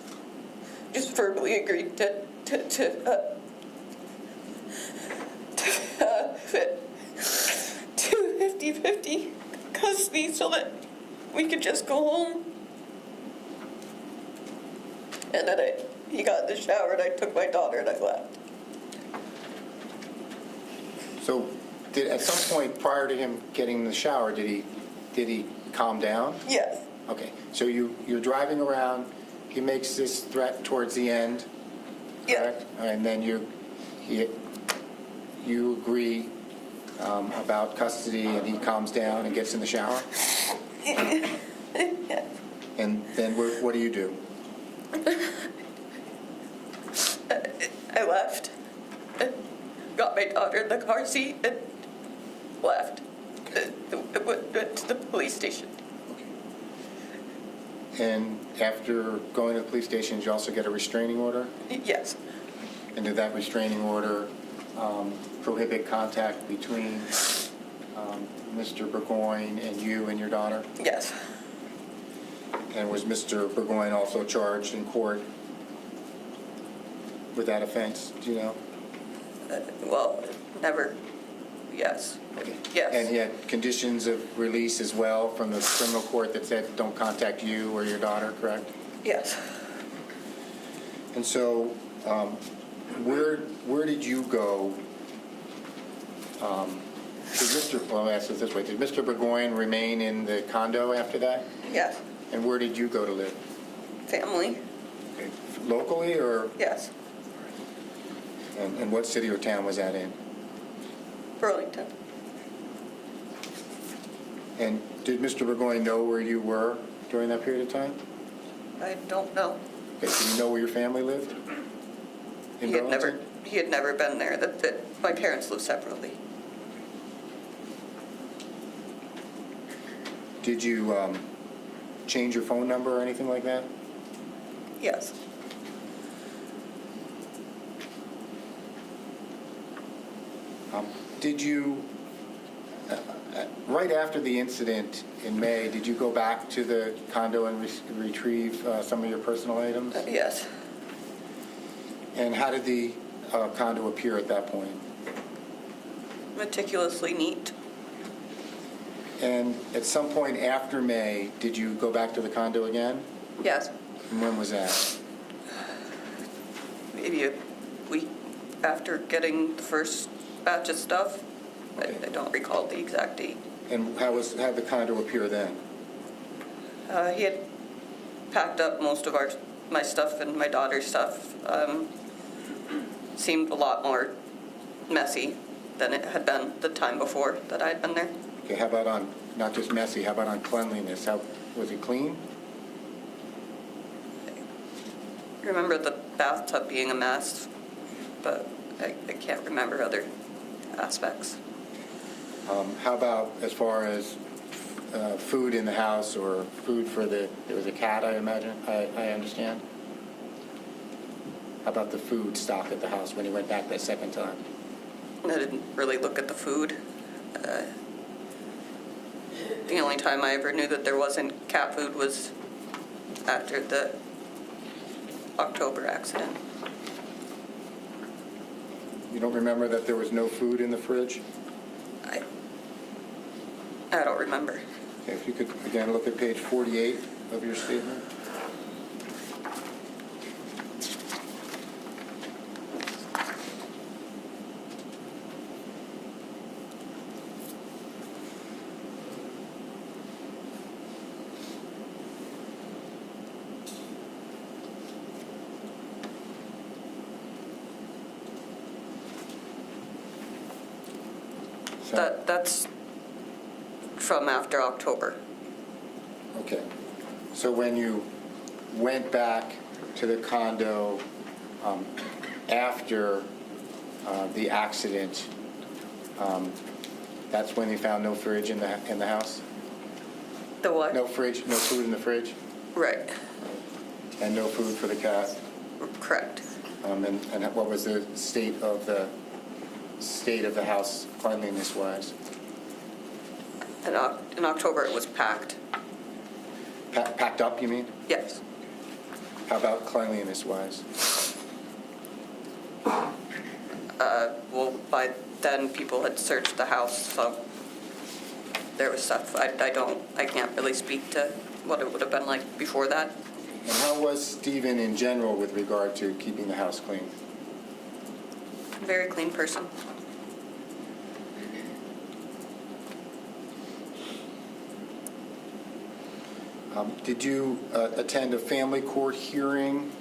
just verbally agreed to 50-50 custody so that we could just go home. And then he got in the shower and I took my daughter and I left. So at some point prior to him getting in the shower, did he calm down? Yes. Okay, so you're driving around, he makes this threat towards the end, correct? Yeah. And then you agree about custody, and he calms down and gets in the shower? Yeah. And then what do you do? I left, got my daughter in the car seat, and left. Went to the police station. And after going to the police station, did you also get a restraining order? Yes. And did that restraining order prohibit contact between Mr. Burgoyne and you and your daughter? Yes. And was Mr. Burgoyne also charged in court with that offense? Do you know? Well, never. Yes. Okay. Yes. And he had conditions of release as well from the criminal court that said don't contact you or your daughter, correct? Yes. And so, where did you go? Well, let me ask it this way: did Mr. Burgoyne remain in the condo after that? Yes. And where did you go to live? Family. Okay. Locally, or Yes. and what city or town was that in? Burlington. And did Mr. Burgoyne know where you were during that period of time? I don't know. Okay, so you know where your family lived? In Burlington? He had never been there. That my parents live separately. Did you change your phone number or anything like that? Yes. Did you, right after the incident in May, did you go back to the condo and retrieve some of your personal items? Yes. And how did the condo appear at that point? Meticulously neat. And at some point after May, did you go back to the condo again? Yes. And when was that? Maybe a week after getting the first batch of stuff. I don't recall the exact date. And how did the condo appear then? He had packed up most of my stuff and my daughter's stuff. Seemed a lot more messy than it had been the time before that I had been there. Okay, how about on, not just messy, how about on cleanliness? Was it clean? I remember the bathtub being a mess, but I can't remember other aspects. How about as far as food in the house or food for there was a cat, I imagine, I understand? How about the food stock at the house when you went back that second time? I didn't really look at the food. The only time I ever knew that there wasn't cat food was after the October accident. You don't remember that there was no food in the fridge? I don't remember. Okay, if you could, again, look at page 48 of your statement. That's from after October. Okay. So when you went back to the condo after the accident, that's when you found no fridge in the house? The what? No fridge, no food in the fridge? Right. And no food for the cat? Correct. And what was the state of the house cleanliness-wise? In October, it was packed. Packed up, you mean? Yes. How about cleanliness-wise? Well, by then, people had searched the house, so there was stuff. I can't really speak to what it would have been like before that. And how was Stephen in general with regard to keeping the house clean? Very clean person. Did you attend a family court hearing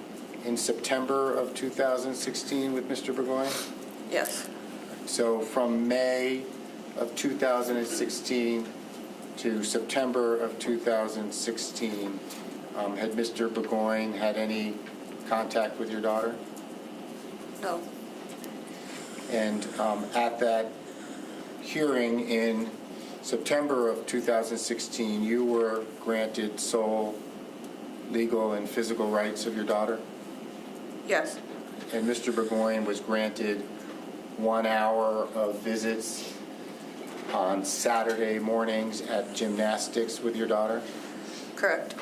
in September of 2016 with Mr. Burgoyne? Yes. So from May of 2016 to September of 2016, had Mr. Burgoyne had any contact with your daughter? No. And at that hearing in September of 2016, you were granted sole legal and physical rights of your daughter? Yes. And Mr. Burgoyne was granted 1 hour of visits on Saturday mornings at gymnastics with your daughter? Correct.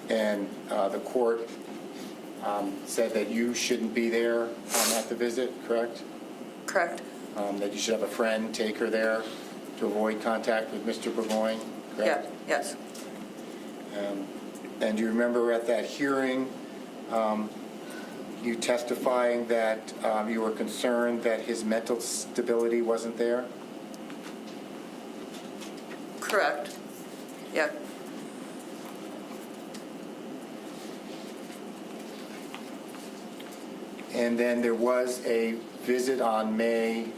And the court said that you shouldn't be there at the visit, correct? Correct. That you should have a friend take her there to avoid contact with Mr. Burgoyne, correct? Yeah. Yes. And do you remember at that hearing, you testifying that you were concerned that his mental stability wasn't there? Correct. Yeah. And then there was a visit on May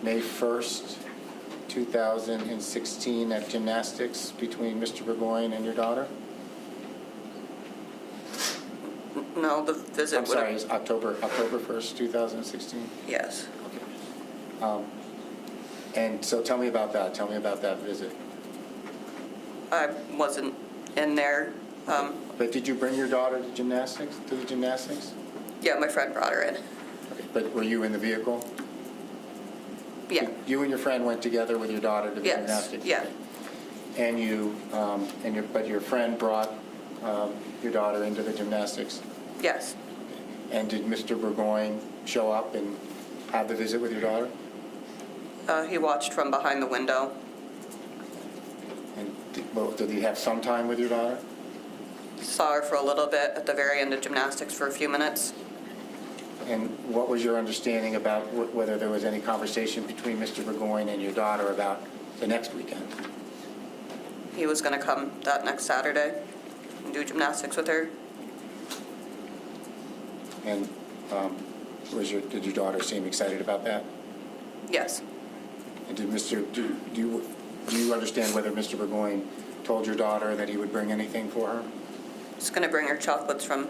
1st, 2016 at gymnastics between Mr. Burgoyne and your daughter? No, the visit I'm sorry, it's October 1st, 2016? Yes. And so tell me about that. Tell me about that visit. I wasn't in there. But did you bring your daughter to the gymnastics? Yeah, my friend brought her in. Okay. but were you in the vehicle? Yeah. You and your friend went together with your daughter to the Yes, gymnastics? yeah. And but your friend brought your daughter into the gymnastics? Yes. And did Mr. Burgoyne show up and have the visit with your daughter? He watched from behind the window. And did he have some time with your daughter? Saw her for a little bit at the very end of gymnastics for a few minutes. And what was your understanding about whether there was any conversation between Mr. Burgoyne and your daughter about the next weekend? He was going to come that next Saturday and do gymnastics with her. And did your daughter seem excited about that? Yes. And do you understand whether Mr. Burgoyne told your daughter that he would bring anything for her? He's going to bring her chocolates from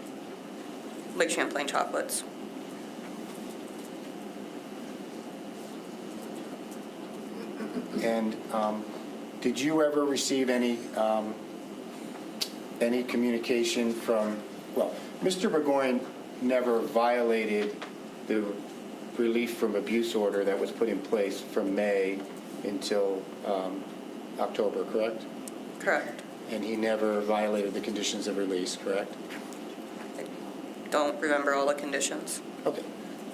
Lake Champlain Chocolates. And did you ever receive any communication from, well, Mr. Burgoyne never violated the relief from abuse order that was put in place from May until October, correct? Correct. And he never violated the conditions of release, correct? Don't remember all the conditions. Okay.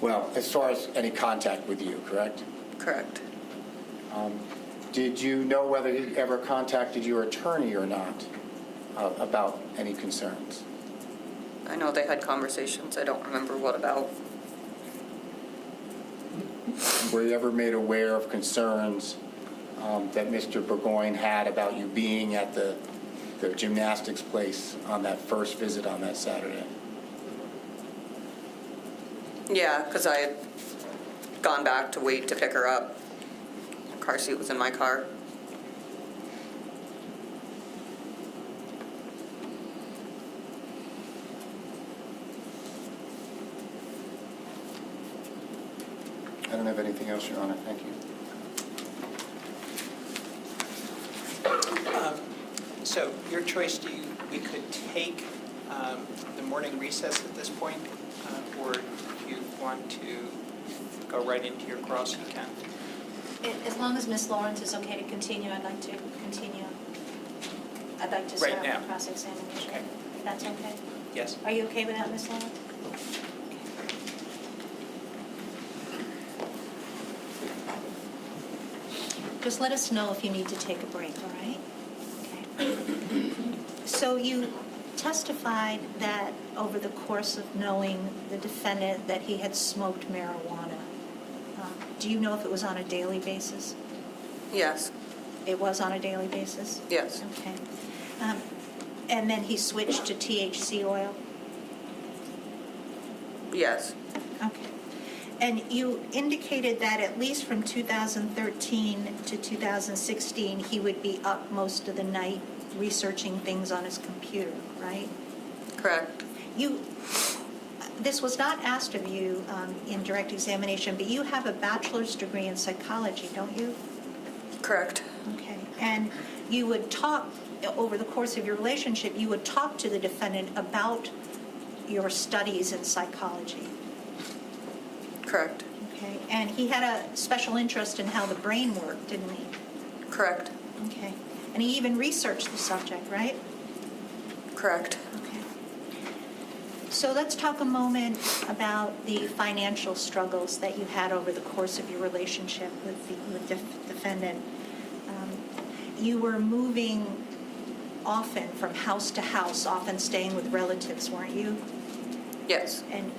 Well, as far as any contact with you, correct? Correct. Did you know whether he ever contacted your attorney or not about any concerns? I know they had conversations. I don't remember what about. Were you ever made aware of concerns that Mr. Burgoyne had about you being at the gymnastics place on that first visit on that Saturday? Yeah, because I had gone back to wait to pick her up. The car seat was in my car. I don't have anything else, Your Honor. Thank you. So your choice, we could take the morning recess at this point, or if you want to go right into your cross, you can. As long as Ms. Lawrence is okay to continue, I'd like to continue. I'd like to Right start now. the cross-examination. Okay. If that's okay? Yes? Are you okay with that, Ms. Lawrence? Just let us know if you need to take a break, all right? Okay. So you testified that over the course of knowing the defendant that he had smoked marijuana. Do you know if it was on a daily basis? Yes. It was on a daily basis? Yes. Okay. And then he switched to THC oil? Yes. Okay. And you indicated that at least from 2013 to 2016, he would be up most of the night researching things on his computer, right? Correct. This was not asked of you in direct examination, but you have a bachelor's degree in psychology, don't you? Correct. Okay. And you would talk, over the course of your relationship, you would talk to the defendant about your studies in psychology. Correct. Okay. And he had a special interest in how the brain worked, didn't he? Correct. Okay. And he even researched the subject, right? Correct. Okay. So let's talk a moment about the financial struggles that you had over the course of your relationship with the defendant. You were moving often from house to house, often staying with relatives, weren't you? Yes. And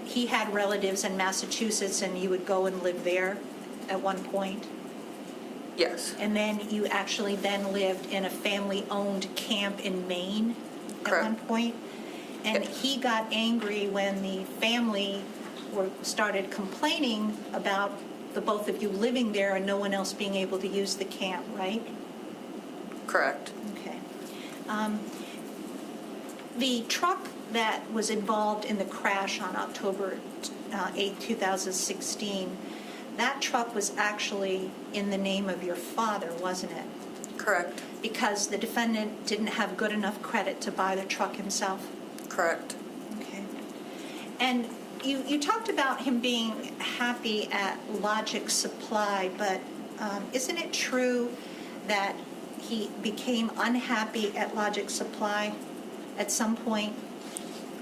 he had relatives in Massachusetts, and you would go and live there at one point? Yes. And then you actually then lived in a family-owned camp in Maine at Correct. one point? And Yes. he got angry when the family started complaining about the both of you living there and no one else being able to use the camp, right? Correct. Okay. The truck that was involved in the crash on October 8, 2016, that truck was actually in the name of your father, wasn't it? Correct. Because the defendant didn't have good enough credit to buy the truck himself? Correct. Okay. And You talked about him being happy at Logic Supply, but isn't it true that he became unhappy at Logic Supply at some point?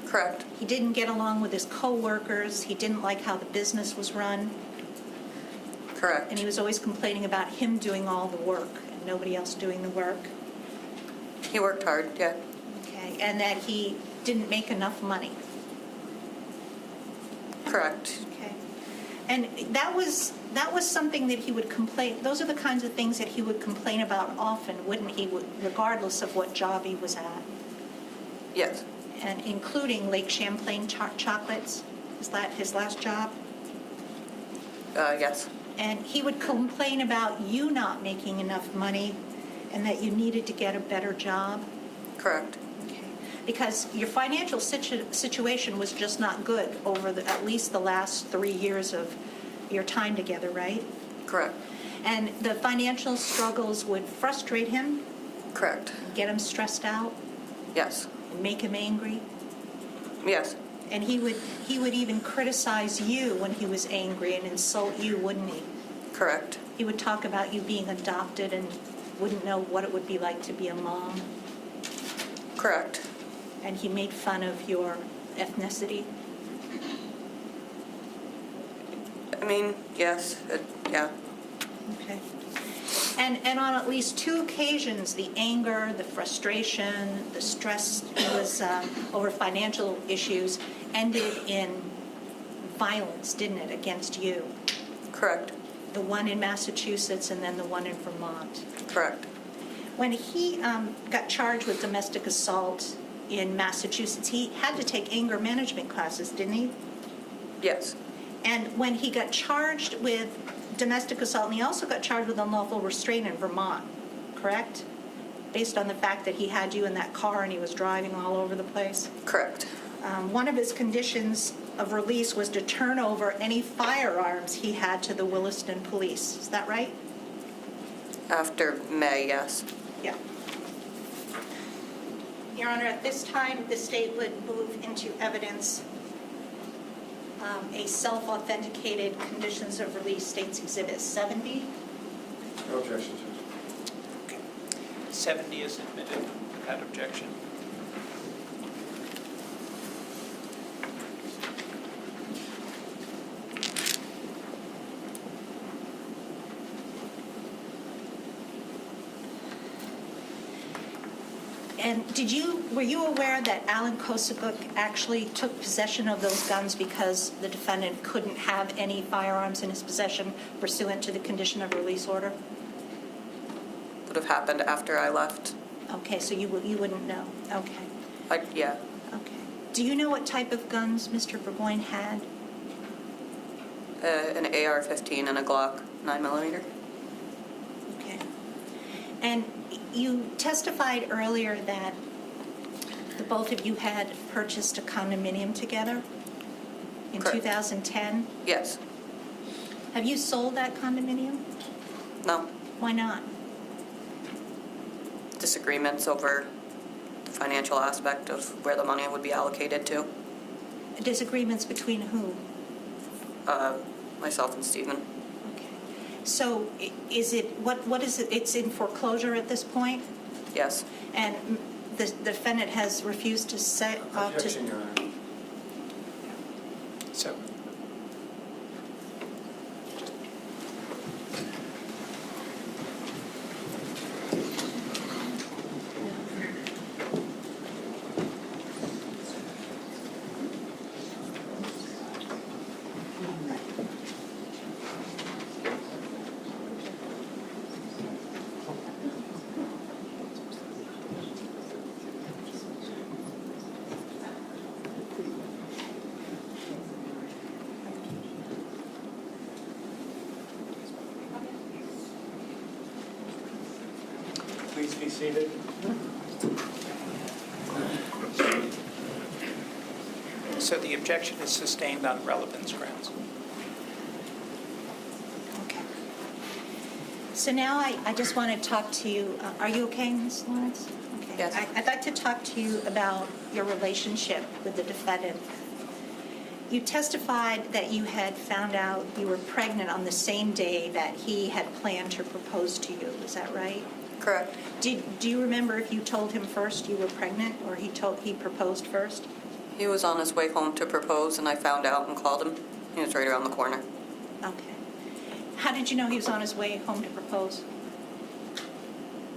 Correct. He didn't get along with his coworkers. He didn't like how the business was run. Correct. And he was always complaining about him doing all the work and nobody else doing the work. He worked hard, yeah. Okay, and that he didn't make enough money. Correct. Okay. And that was something that he would complain, those are the kinds of things that he would complain about often, wouldn't he, regardless of what job he was at? Yes. And including Lake Champlain Chocolates, his last job? Yes. And he would complain about you not making enough money and that you needed to get a better job? Correct. Okay. Because your financial situation was just not good over at least the last 3 years of your time together, right? Correct. And the financial struggles would frustrate him, Correct. get him stressed out, Yes. and make him angry. Yes. And he would even criticize you when he was angry and insult you, wouldn't he? Correct. He would talk about you being adopted and wouldn't know what it would be like to be a mom. Correct. And he made fun of your ethnicity. I mean, yes. Yeah. Okay. And on at least 2 occasions, the anger, the frustration, the stress was over financial issues ended in violence, didn't it, against you? Correct. The one in Massachusetts and then the one in Vermont. Correct. When he got charged with domestic assault in Massachusetts, he had to take anger management classes, didn't he? Yes. And when he got charged with domestic assault, and he also got charged with unlawful restraint in Vermont, correct? Based on the fact that he had you in that car and he was driving all over the place. Correct. One of his conditions of release was to turn over any firearms he had to the Williston police. Is that right? After May, yes. Yeah. Your Honor, at this time, the state would move into evidence a self-authenticated conditions of release, State's Exhibit 70. No objection, Judge. 70 is admitted without objection. And were you aware that Alan Kosakuk actually took possession of those guns because the defendant couldn't have any firearms in his possession pursuant to the condition of release order? Would have happened after I left. Okay, so you wouldn't know. Okay. Yeah. Okay. Do you know what type of guns Mr. Burgoyne had? An AR-15 and a Glock 9mm. Okay. And you testified earlier that the both of you had purchased a condominium together in Correct. 2010. Yes. Have you sold that condominium? No. Why not? Disagreements over the financial aspect of where the money would be allocated to. Disagreements between who? Myself and Stephen. Okay. So is it, what is it? It's in foreclosure at this point? Yes. And the defendant has refused to say... Objection, Your Honor. So, Please be seated. so the objection is sustained on relevance grounds. Okay. So now I just want to talk to you. Are you okay, Ms. Lawrence? Okay. Yes. I'd like to talk to you about your relationship with the defendant. You testified that you had found out you were pregnant on the same day that he had planned to propose to you. Is that right? Correct. Do you remember if you told him first you were pregnant, or he proposed first? He was on his way home to propose, and I found out and called him. He was right around the corner. Okay. How did you know he was on his way home to propose?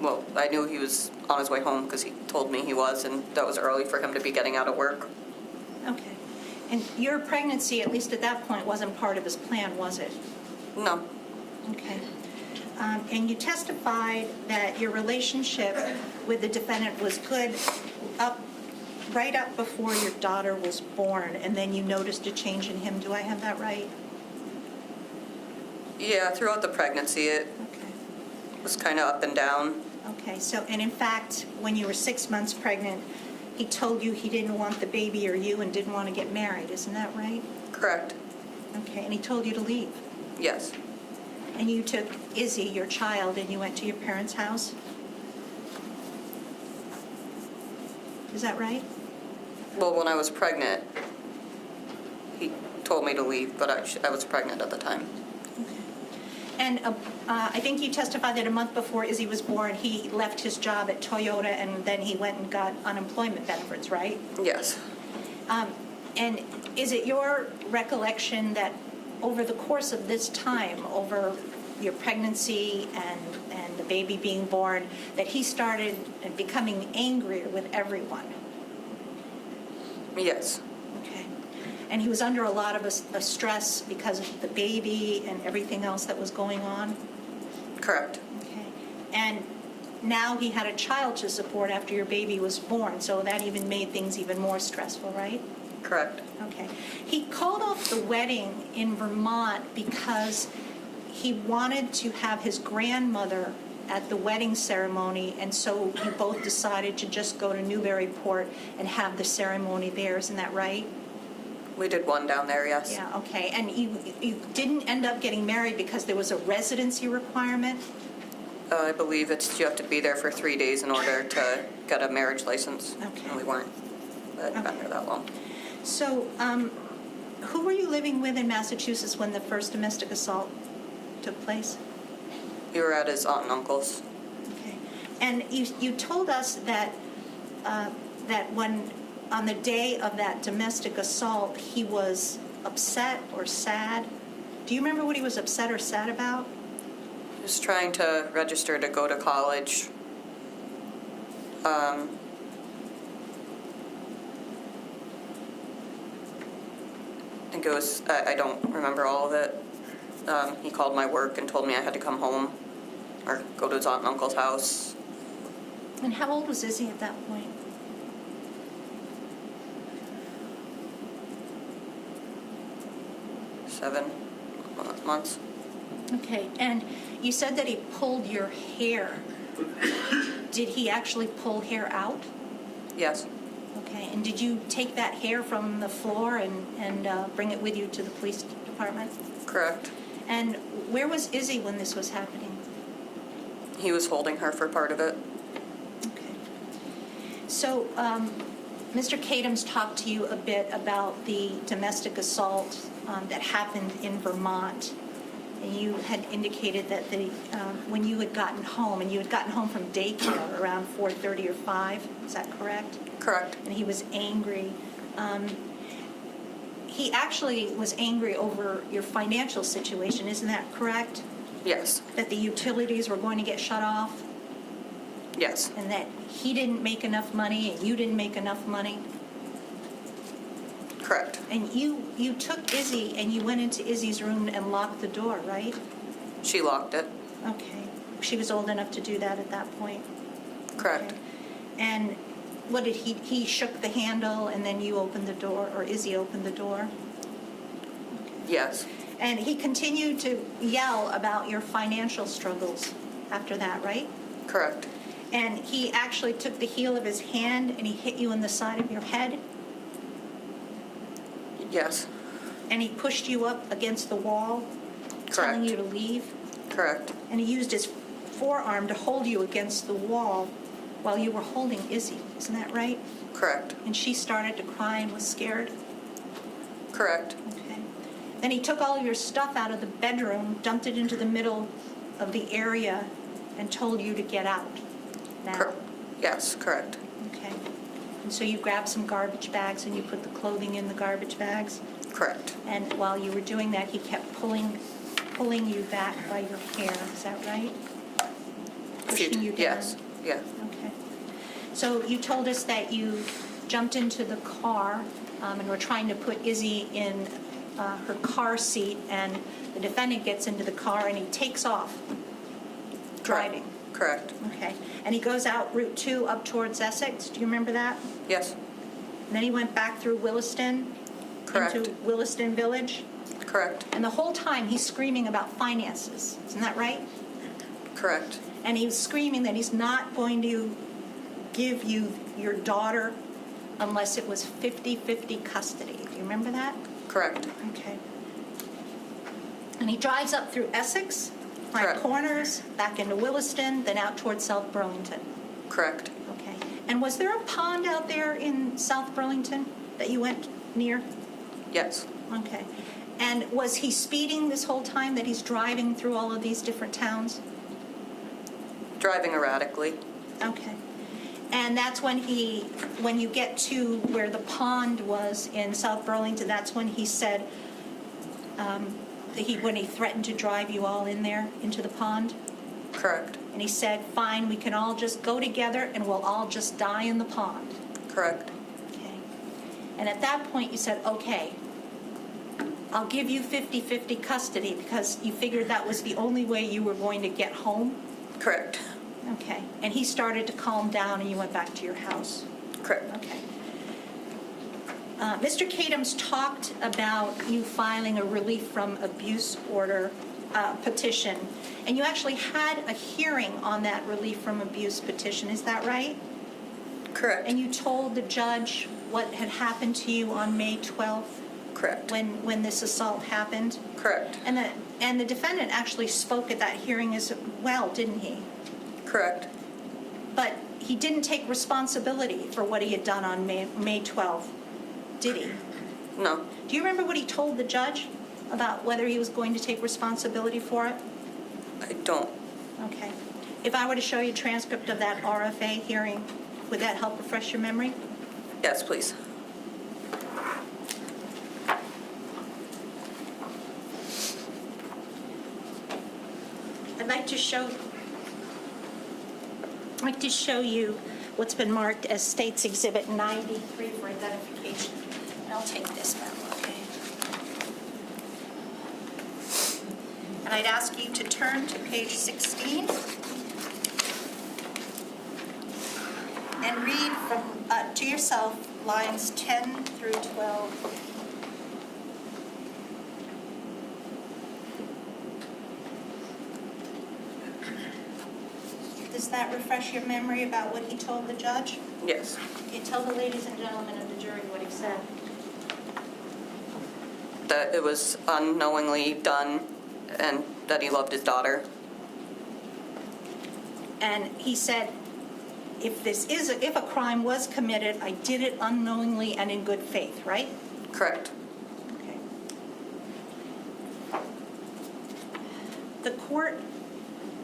Well, I knew he was on his way home because he told me he was, and that was early for him to be getting out of work. Okay. And your pregnancy, at least at that point, wasn't part of his plan, was it? No. Okay. And you testified that your relationship with the defendant was good right up before your daughter was born, and then you noticed a change in him. Do I have that right? Yeah, throughout the pregnancy, it Okay. was kind of up and down. Okay, so, and in fact, when you were 6 months pregnant, he told you he didn't want the baby or you and didn't want to get married. Isn't that right? Correct. Okay, and he told you to leave. Yes. And you took Izzy, your child, and you went to your parents' house? Is that right? Well, when I was pregnant, he told me to leave, but I was pregnant at the time. And I think you testified that a month before Izzy was born, he left his job at Toyota and then he went and got unemployment benefits, right? Yes. And is it your recollection that over the course of this time, over your pregnancy and the baby being born, that he started becoming angrier with everyone? Yes. Okay. And he was under a lot of a stress because of the baby and everything else that was going on? Correct. Okay. And now he had a child to support after your baby was born, so that even made things even more stressful, right? Correct. Okay. He called off the wedding in Vermont because he wanted to have his grandmother at the wedding ceremony, and so you both decided to just go to Newburyport and have the ceremony there. Isn't that right? We did one down there, yes. Yeah, okay. And you didn't end up getting married because there was a residency requirement? I believe you have to be there for 3 days in order to get a marriage license. Okay. And we weren't. I hadn't been Okay. there that long. So, who were you living with in Massachusetts when the first domestic assault took place? We were at his aunt and uncle's. Okay. And you told us that when, on the day of that domestic assault, he was upset or sad. Do you remember what he was upset or sad about? He was trying to register to go to college. I think it was, I don't remember all of it. He called my work and told me I had to come home or go to his aunt and uncle's house. And how old was Izzy at that point? Seven months. Okay, and you said that he pulled your hair. Did he actually pull hair out? Yes. Okay, and did you take that hair from the floor and bring it with you to the police department? Correct. And where was Izzy when this was happening? He was holding her for part of it. Okay. So, Mr. Kadams talked to you a bit about the domestic assault that happened in Vermont. And you had indicated that when you had gotten home, and you had gotten home from daycare around 4:30 or 5, is that correct? Correct. And he was angry. He actually was angry over your financial situation, isn't that correct? Yes. That the utilities were going to get shut off, Yes. and that he didn't make enough money and you didn't make enough money. Correct. And you took Izzy and you went into Izzy's room and locked the door, right? She locked it. Okay. She was old enough to do that at that point. Correct. Okay. And what did he shook the handle and then you opened the door, or Izzy opened the door? Yes. And he continued to yell about your financial struggles after that, right? Correct. And he actually took the heel of his hand and he hit you in the side of your head, Yes. and he pushed you up against the wall, telling Correct. you to leave. Correct. And he used his forearm to hold you against the wall while you were holding Izzy. Isn't that right? Correct. And she started to cry and was scared. Correct. Okay. Then he took all of your stuff out of the bedroom, dumped it into the middle of the area, and told you to get out now. Yes, correct. Okay. And so you grabbed some garbage bags and you put the clothing in the garbage bags? Correct. And while you were doing that, he kept pulling you back by your hair, is that right? Pushing you down? Yes, yeah. Okay. So you told us that you jumped into the car and were trying to put Izzy in her car seat, and the defendant gets into the car and he takes off driving. Correct. Okay. And he goes out Route 2 up towards Essex. Do you remember that? Yes, And then he went back through Williston? Correct. Into Williston Village? correct, And the whole time, he's screaming about finances. Isn't that right? correct, And he was screaming that he's not going to give you your daughter unless it was 50-50 custody. Do you remember that? correct, Okay. And he drives up through Essex, right Correct. corners, back into Williston, then out towards South Burlington. correct. Okay. And was there a pond out there in South Burlington that you went near? Yes, Okay. And was he speeding this whole time that he's driving through all of these different towns? driving erratically. Okay. And that's when you get to where the pond was in South Burlington, that's when he said, when he threatened to drive you all in there, into the pond? Correct, And he said, fine, we can all just go together and we'll all just die in the pond. correct, Okay. And at that point, you said, okay, I'll give you 50-50 custody because you figured that was the only way you were going to get home? correct, Okay. And he started to calm down and you went back to your house? correct. Okay. Mr. Kadams talked about you filing a relief from abuse order petition, and you actually had a hearing on that relief from abuse petition, is that right? Correct, And you told the judge what had happened to you on May 12th correct, when this assault happened? correct, And the defendant actually spoke at that hearing as well, didn't he? correct. But he didn't take responsibility for what he had done on May 12th, did he? No, Do you remember what he told the judge about whether he was going to take responsibility for it? I don't. Okay. If I were to show you a transcript of that RFA hearing, would that help refresh your memory? Yes, please. I'd like to show you what's been marked as State's Exhibit 93 for identification. And I'll take this one, okay? And I'd ask you to turn to page 16 and read from to yourself lines 10 through 12. Does that refresh your memory about what he told the judge? Yes, Okay, tell the ladies and gentlemen of the jury what he said. that it was unknowingly done and that he loved his daughter. And he said, if a crime was committed, I did it unknowingly and in good faith, right? Correct, Okay. The court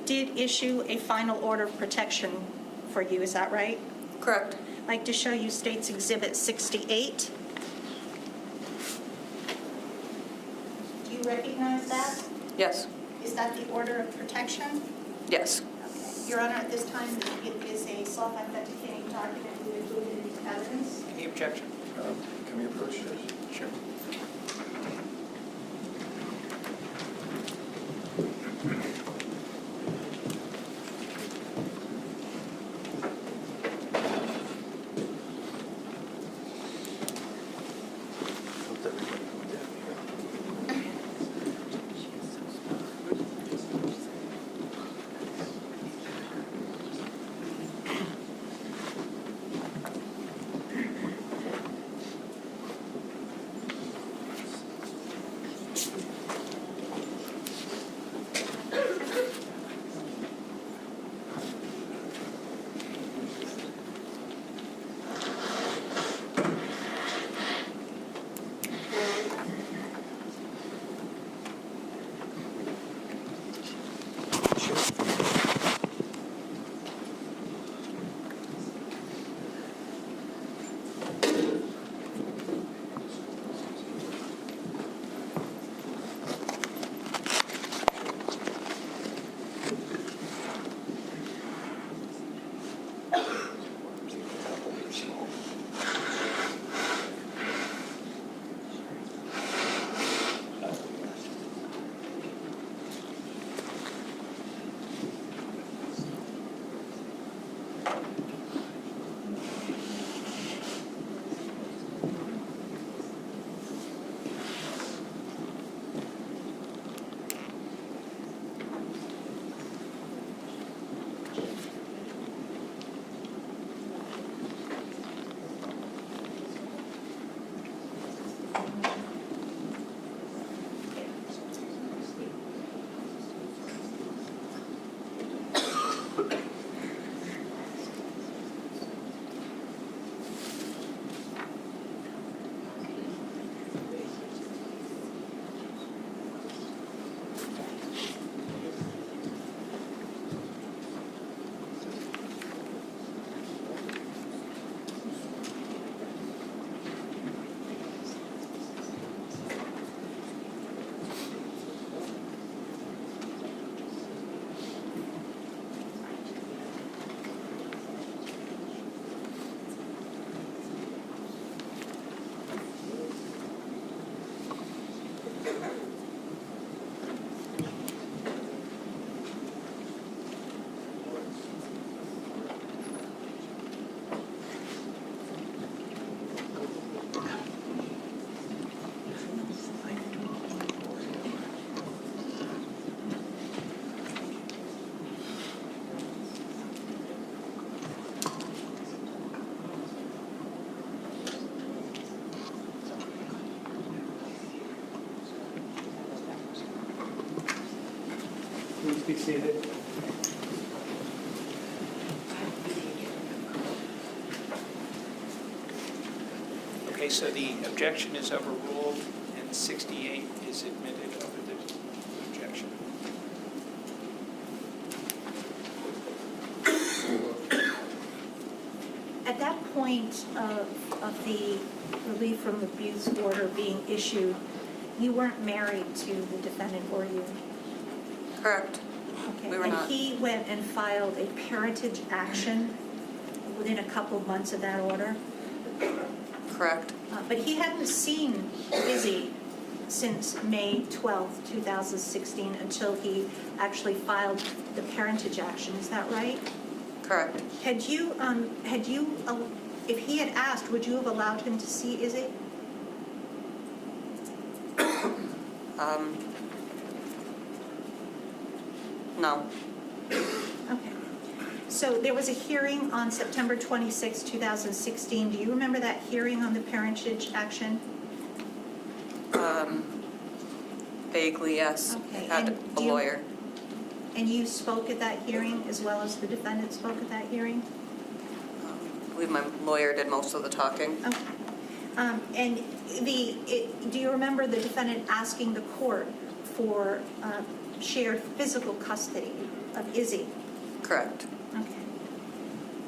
did issue a final order of protection for you, is that right? correct. I'd like to show you State's Exhibit 68. Do you recognize that? Yes, Is that the order of protection? yes, Okay. Your Honor, at this time, it is a self-authenticating document we included in evidence. Any objection? Can we approach this? Sure. Please be seated. Okay, so the objection is overruled, and 68 is admitted over the objection. At that point of the relief from abuse order being issued, you weren't married to the defendant, were you? Correct. Okay. We were not. And he went and filed a parentage action within a couple of months of that order? Correct. But he hadn't seen Izzy since May 12th, 2016, until he actually filed the parentage action. Is that right? Correct. If he had asked, would you have allowed him to see Izzy? No. Okay. So there was a hearing on September 26, 2016. Do you remember that hearing on the parentage action? Vaguely, yes. Okay, Had and a do you- lawyer. And you spoke at that hearing as well as the defendant spoke at that hearing? I believe my lawyer did most of the talking. Okay. Do you remember the defendant asking the court for shared physical custody of Izzy? Correct. Okay.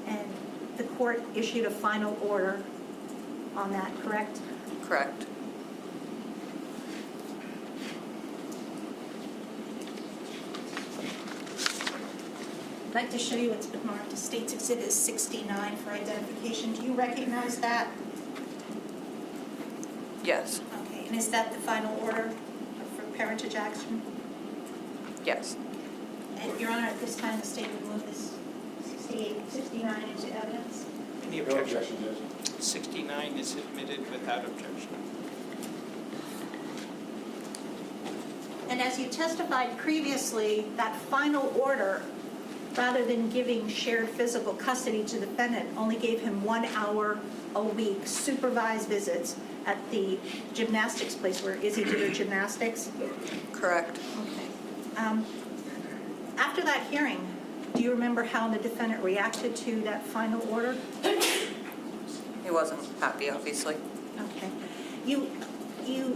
And the court issued a final order on that, correct? Correct. I'd like to show you what's been marked as State's Exhibit 69 for identification. Do you recognize that? Yes. Okay. And is that the final order for parentage action? Yes. And Your Honor, at this time, the State would move this 69 into evidence. Any No objection? objection, Judge. 69 is admitted without objection. And as you testified previously, that final order, rather than giving shared physical custody to the defendant, only gave him 1 hour a week supervised visits at the gymnastics place where Izzy did her gymnastics. Correct. Okay. After that hearing, do you remember how the defendant reacted to that final order? He wasn't happy, obviously. Okay. You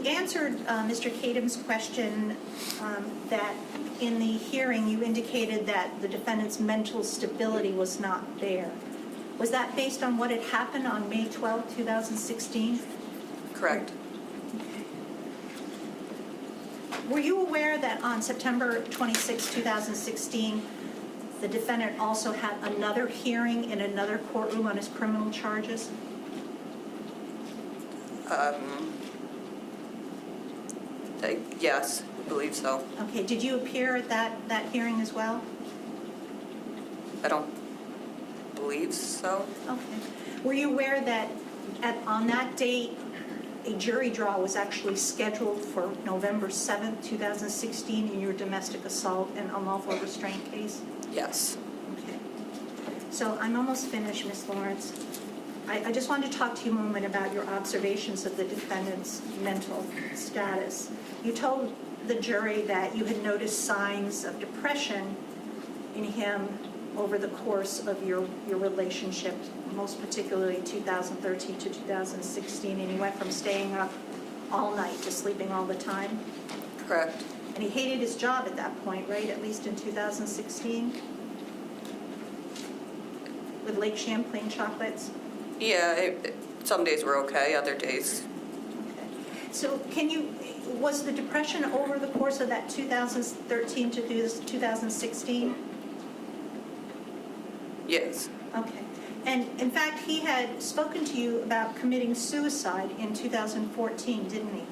answered Mr. Kadam's question that in the hearing you indicated that the defendant's mental stability was not there. Was that based on what had happened on May 12, 2016? Correct. Were you aware that on September 26, 2016, the defendant also had another hearing in another courtroom on his criminal charges? Yes, I believe so. Okay, did you appear at that hearing as well? I don't believe so. Okay. Were you aware that on that date, a jury draw was actually scheduled for November 7th, 2016 in your domestic assault and unlawful restraint case? Yes. Okay. So I'm almost finished, Ms. Lawrence. I just wanted to talk to you a moment about your observations of the defendant's mental status. You told the jury that you had noticed signs of depression in him over the course of your relationship, most particularly 2013 to 2016, and he went from staying up all night to sleeping all the time. Correct. And he hated his job at that point, right, at least in 2016? With Lake Champlain Chocolates? Yeah, some days were okay, other days. Okay. So was the depression over the course of that 2013 to 2016? Yes. Okay. And in fact, he had spoken to you about committing suicide in 2014, didn't he?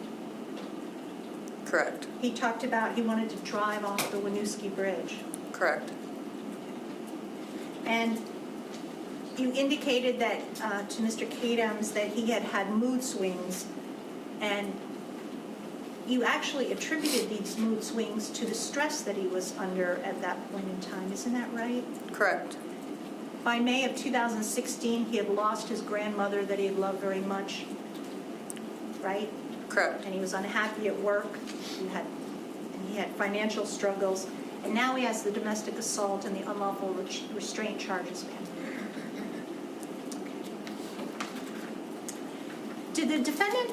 Correct. He talked about he wanted to drive off the Winooski Bridge. Correct. And you indicated that to Mr. Kadams that he had had mood swings, and you actually attributed these mood swings to the stress that he was under at that point in time. Isn't that right? Correct. By May of 2016, he had lost his grandmother that he had loved very much, right? Correct. And he was unhappy at work. He had financial struggles, And now he has the domestic assault and the unlawful restraint charges pending. Did the defendant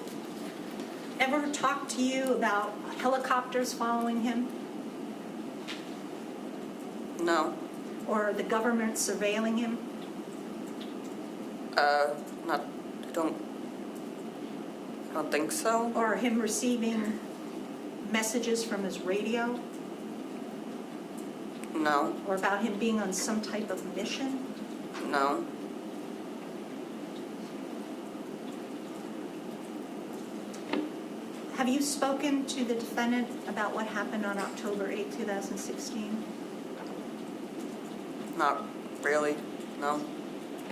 ever talk to you about helicopters following him No. or the government surveilling him? Not, I don't think so. Or him receiving messages from his radio? No, Or about him being on some type of mission? no. Have you spoken to the defendant about what happened on October 8, 2016? Not really, no.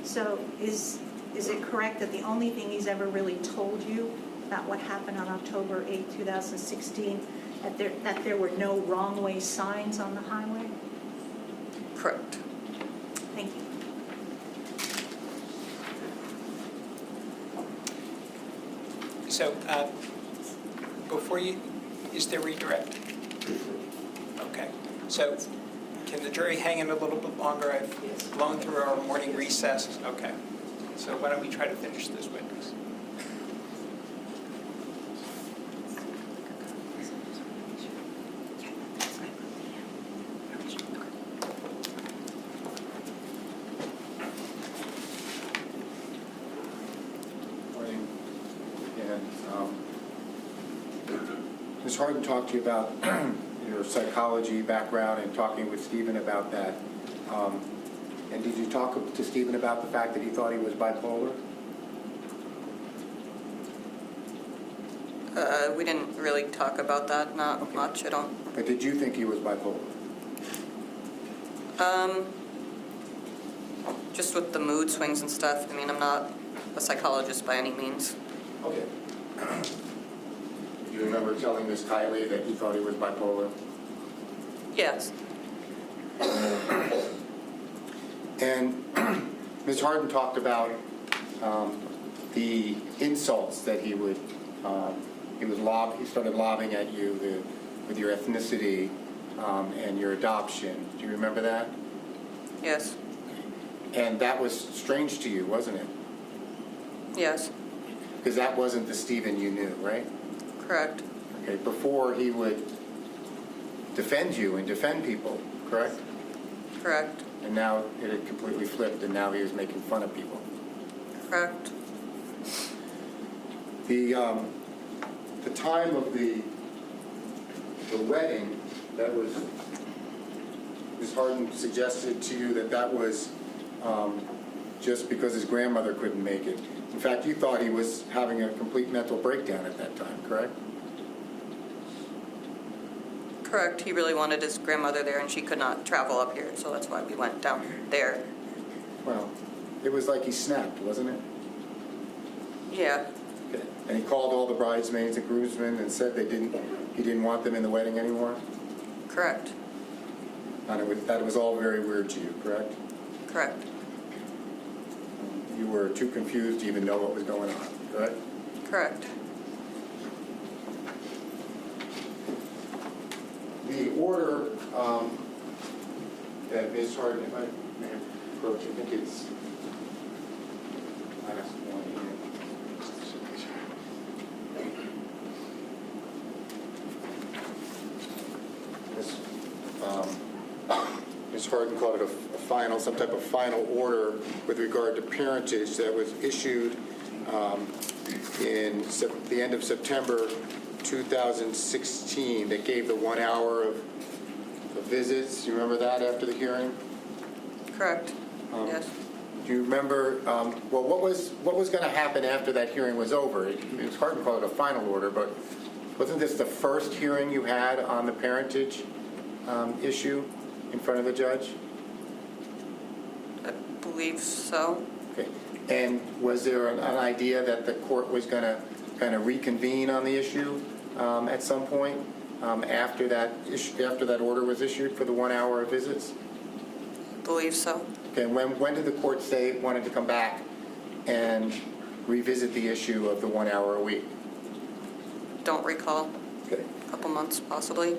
So is it correct that the only thing he's ever really told you about what happened on October 8, 2016, that there were no wrong-way signs on the highway? Correct. Thank you. So, before you, is there redirect? Okay. So, can the jury hang in a little bit longer? I've blown through our morning recess. Okay. So why don't we try to finish this witness? Morning. And Ms. Harden talked to you about your psychology background and talking with Stephen about that. And did you talk to Stephen about the fact that he thought he was bipolar? We didn't really talk about that, not much, I don't. But did you think he was bipolar? Just with the mood swings and stuff, I mean, I'm not a psychologist by any means. Okay. Do you remember telling Ms. Kiley that you thought he was bipolar? Yes, And Ms. Harden talked about the insults that he started lobbing at you with your ethnicity and your adoption. Do you remember that? yes, And that was strange to you, wasn't it? yes, Because that wasn't the Stephen you knew, right? correct, Okay. Before he would defend you and defend people, correct? correct, And now it had completely flipped, and now he was making fun of people. correct. The time of the wedding, that was, Ms. Harden suggested to you that was just because his grandmother couldn't make it. In fact, you thought he was having a complete mental breakdown at that time, correct? Correct, he really wanted his grandmother there and she could not travel up here, so that's why we went down there. Well, it was like he snapped, wasn't it? Yeah, Okay. And he called all the bridesmaids and groomsmen and said he didn't want them in the wedding anymore? correct, And that was all very weird to you, correct? correct, You were too confused to even know what was going on, correct? correct. The order that Ms. Harden, if I may approach, I think it's last one here. Ms. Harden called it some type of final order with regard to parentage that was issued in the end of September 2016 that gave the 1 hour of visits. You remember that after the hearing? Correct, yes. Do you remember, well, what was going to happen after that hearing was over? It's hard to call it a final order, but wasn't this the first hearing you had on the parentage issue in front of the judge? I believe so. Okay. And was there an idea that the court was going to kind of reconvene on the issue at some point after that order was issued for the 1 hour of visits? I believe so. Okay. When did the court say it wanted to come back and revisit the issue of the 1 hour a week? Don't recall. Okay. A couple months, possibly.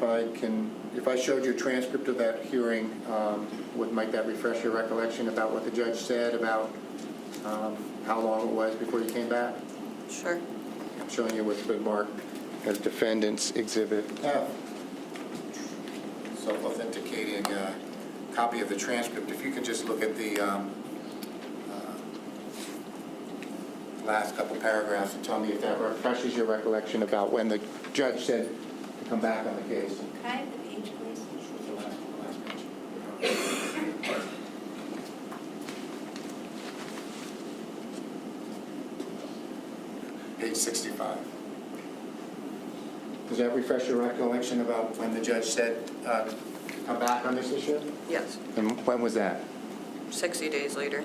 if I showed you a transcript of that hearing, might that refresh your recollection about what the judge said about how long it was before you came back? Sure. I'm showing you what's been marked as Defendant's Exhibit F. Self-authenticating copy of the transcript. If you could just look at the last couple paragraphs and tell me if that refreshes your recollection about when the judge said to come back on the case. Can I have the page, please? The last page. Page 65. Does that refresh your recollection about when the judge said come back on this issue? Yes. And when was that? 60 days later.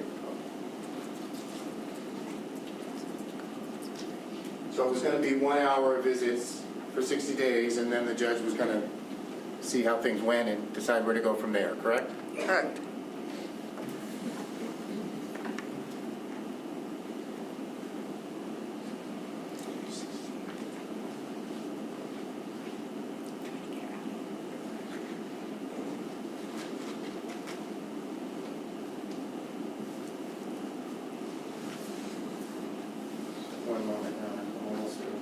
So it was going to be 1 hour visits for 60 days, and then the judge was going to see how things went and decide where to go from there, correct? Correct. One moment now, I'm almost through.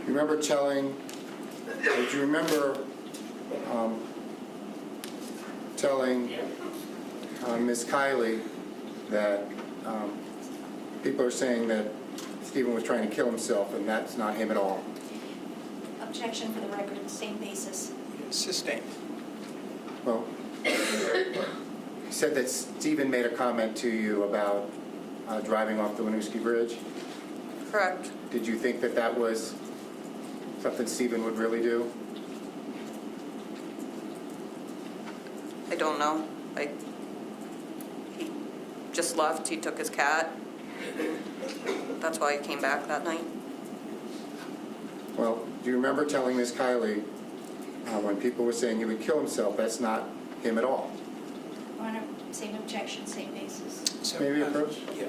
Do you remember telling Ms. Kiley that people are saying that Stephen was trying to kill himself, and that's not him at all? Objection for the record, same basis. Sustained. Well, you said that Stephen made a comment to you about driving off the Winooski Bridge. Correct. Did you think that that was something Stephen would really do? I don't know. He just left. He took his cat. That's why he came back that night. Well, do you remember telling Ms. Kiley when people were saying he would kill himself, that's not him at all? Your Honor, same objection, same basis. So, Maybe approach? Yeah.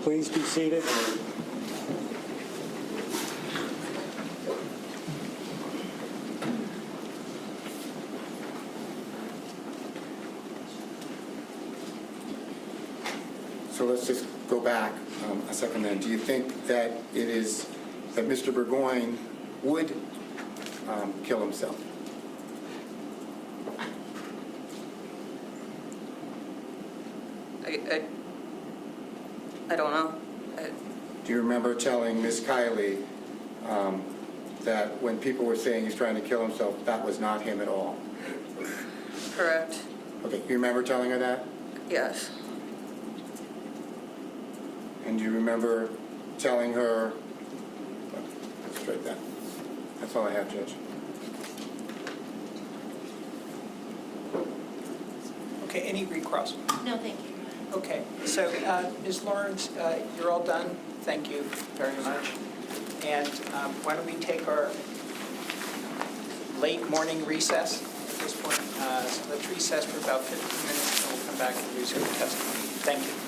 Please be seated. So let's just go back a second then. Do you think that it is that Mr. Burgoyne would kill himself? I don't know. Do you remember telling Ms. Kiley that when people were saying he's trying to kill himself, that was not him at all? Correct. Okay, you remember telling her that? Yes. And do you remember telling her, straight that. That's all I have, Judge. Okay, any recross? No, thank you. Okay, so Ms. Lawrence, you're all done. Thank you very much. And why don't we take our late morning recess at this point? So let's recess for about 15 minutes, and we'll come back and resume testimony. Thank you.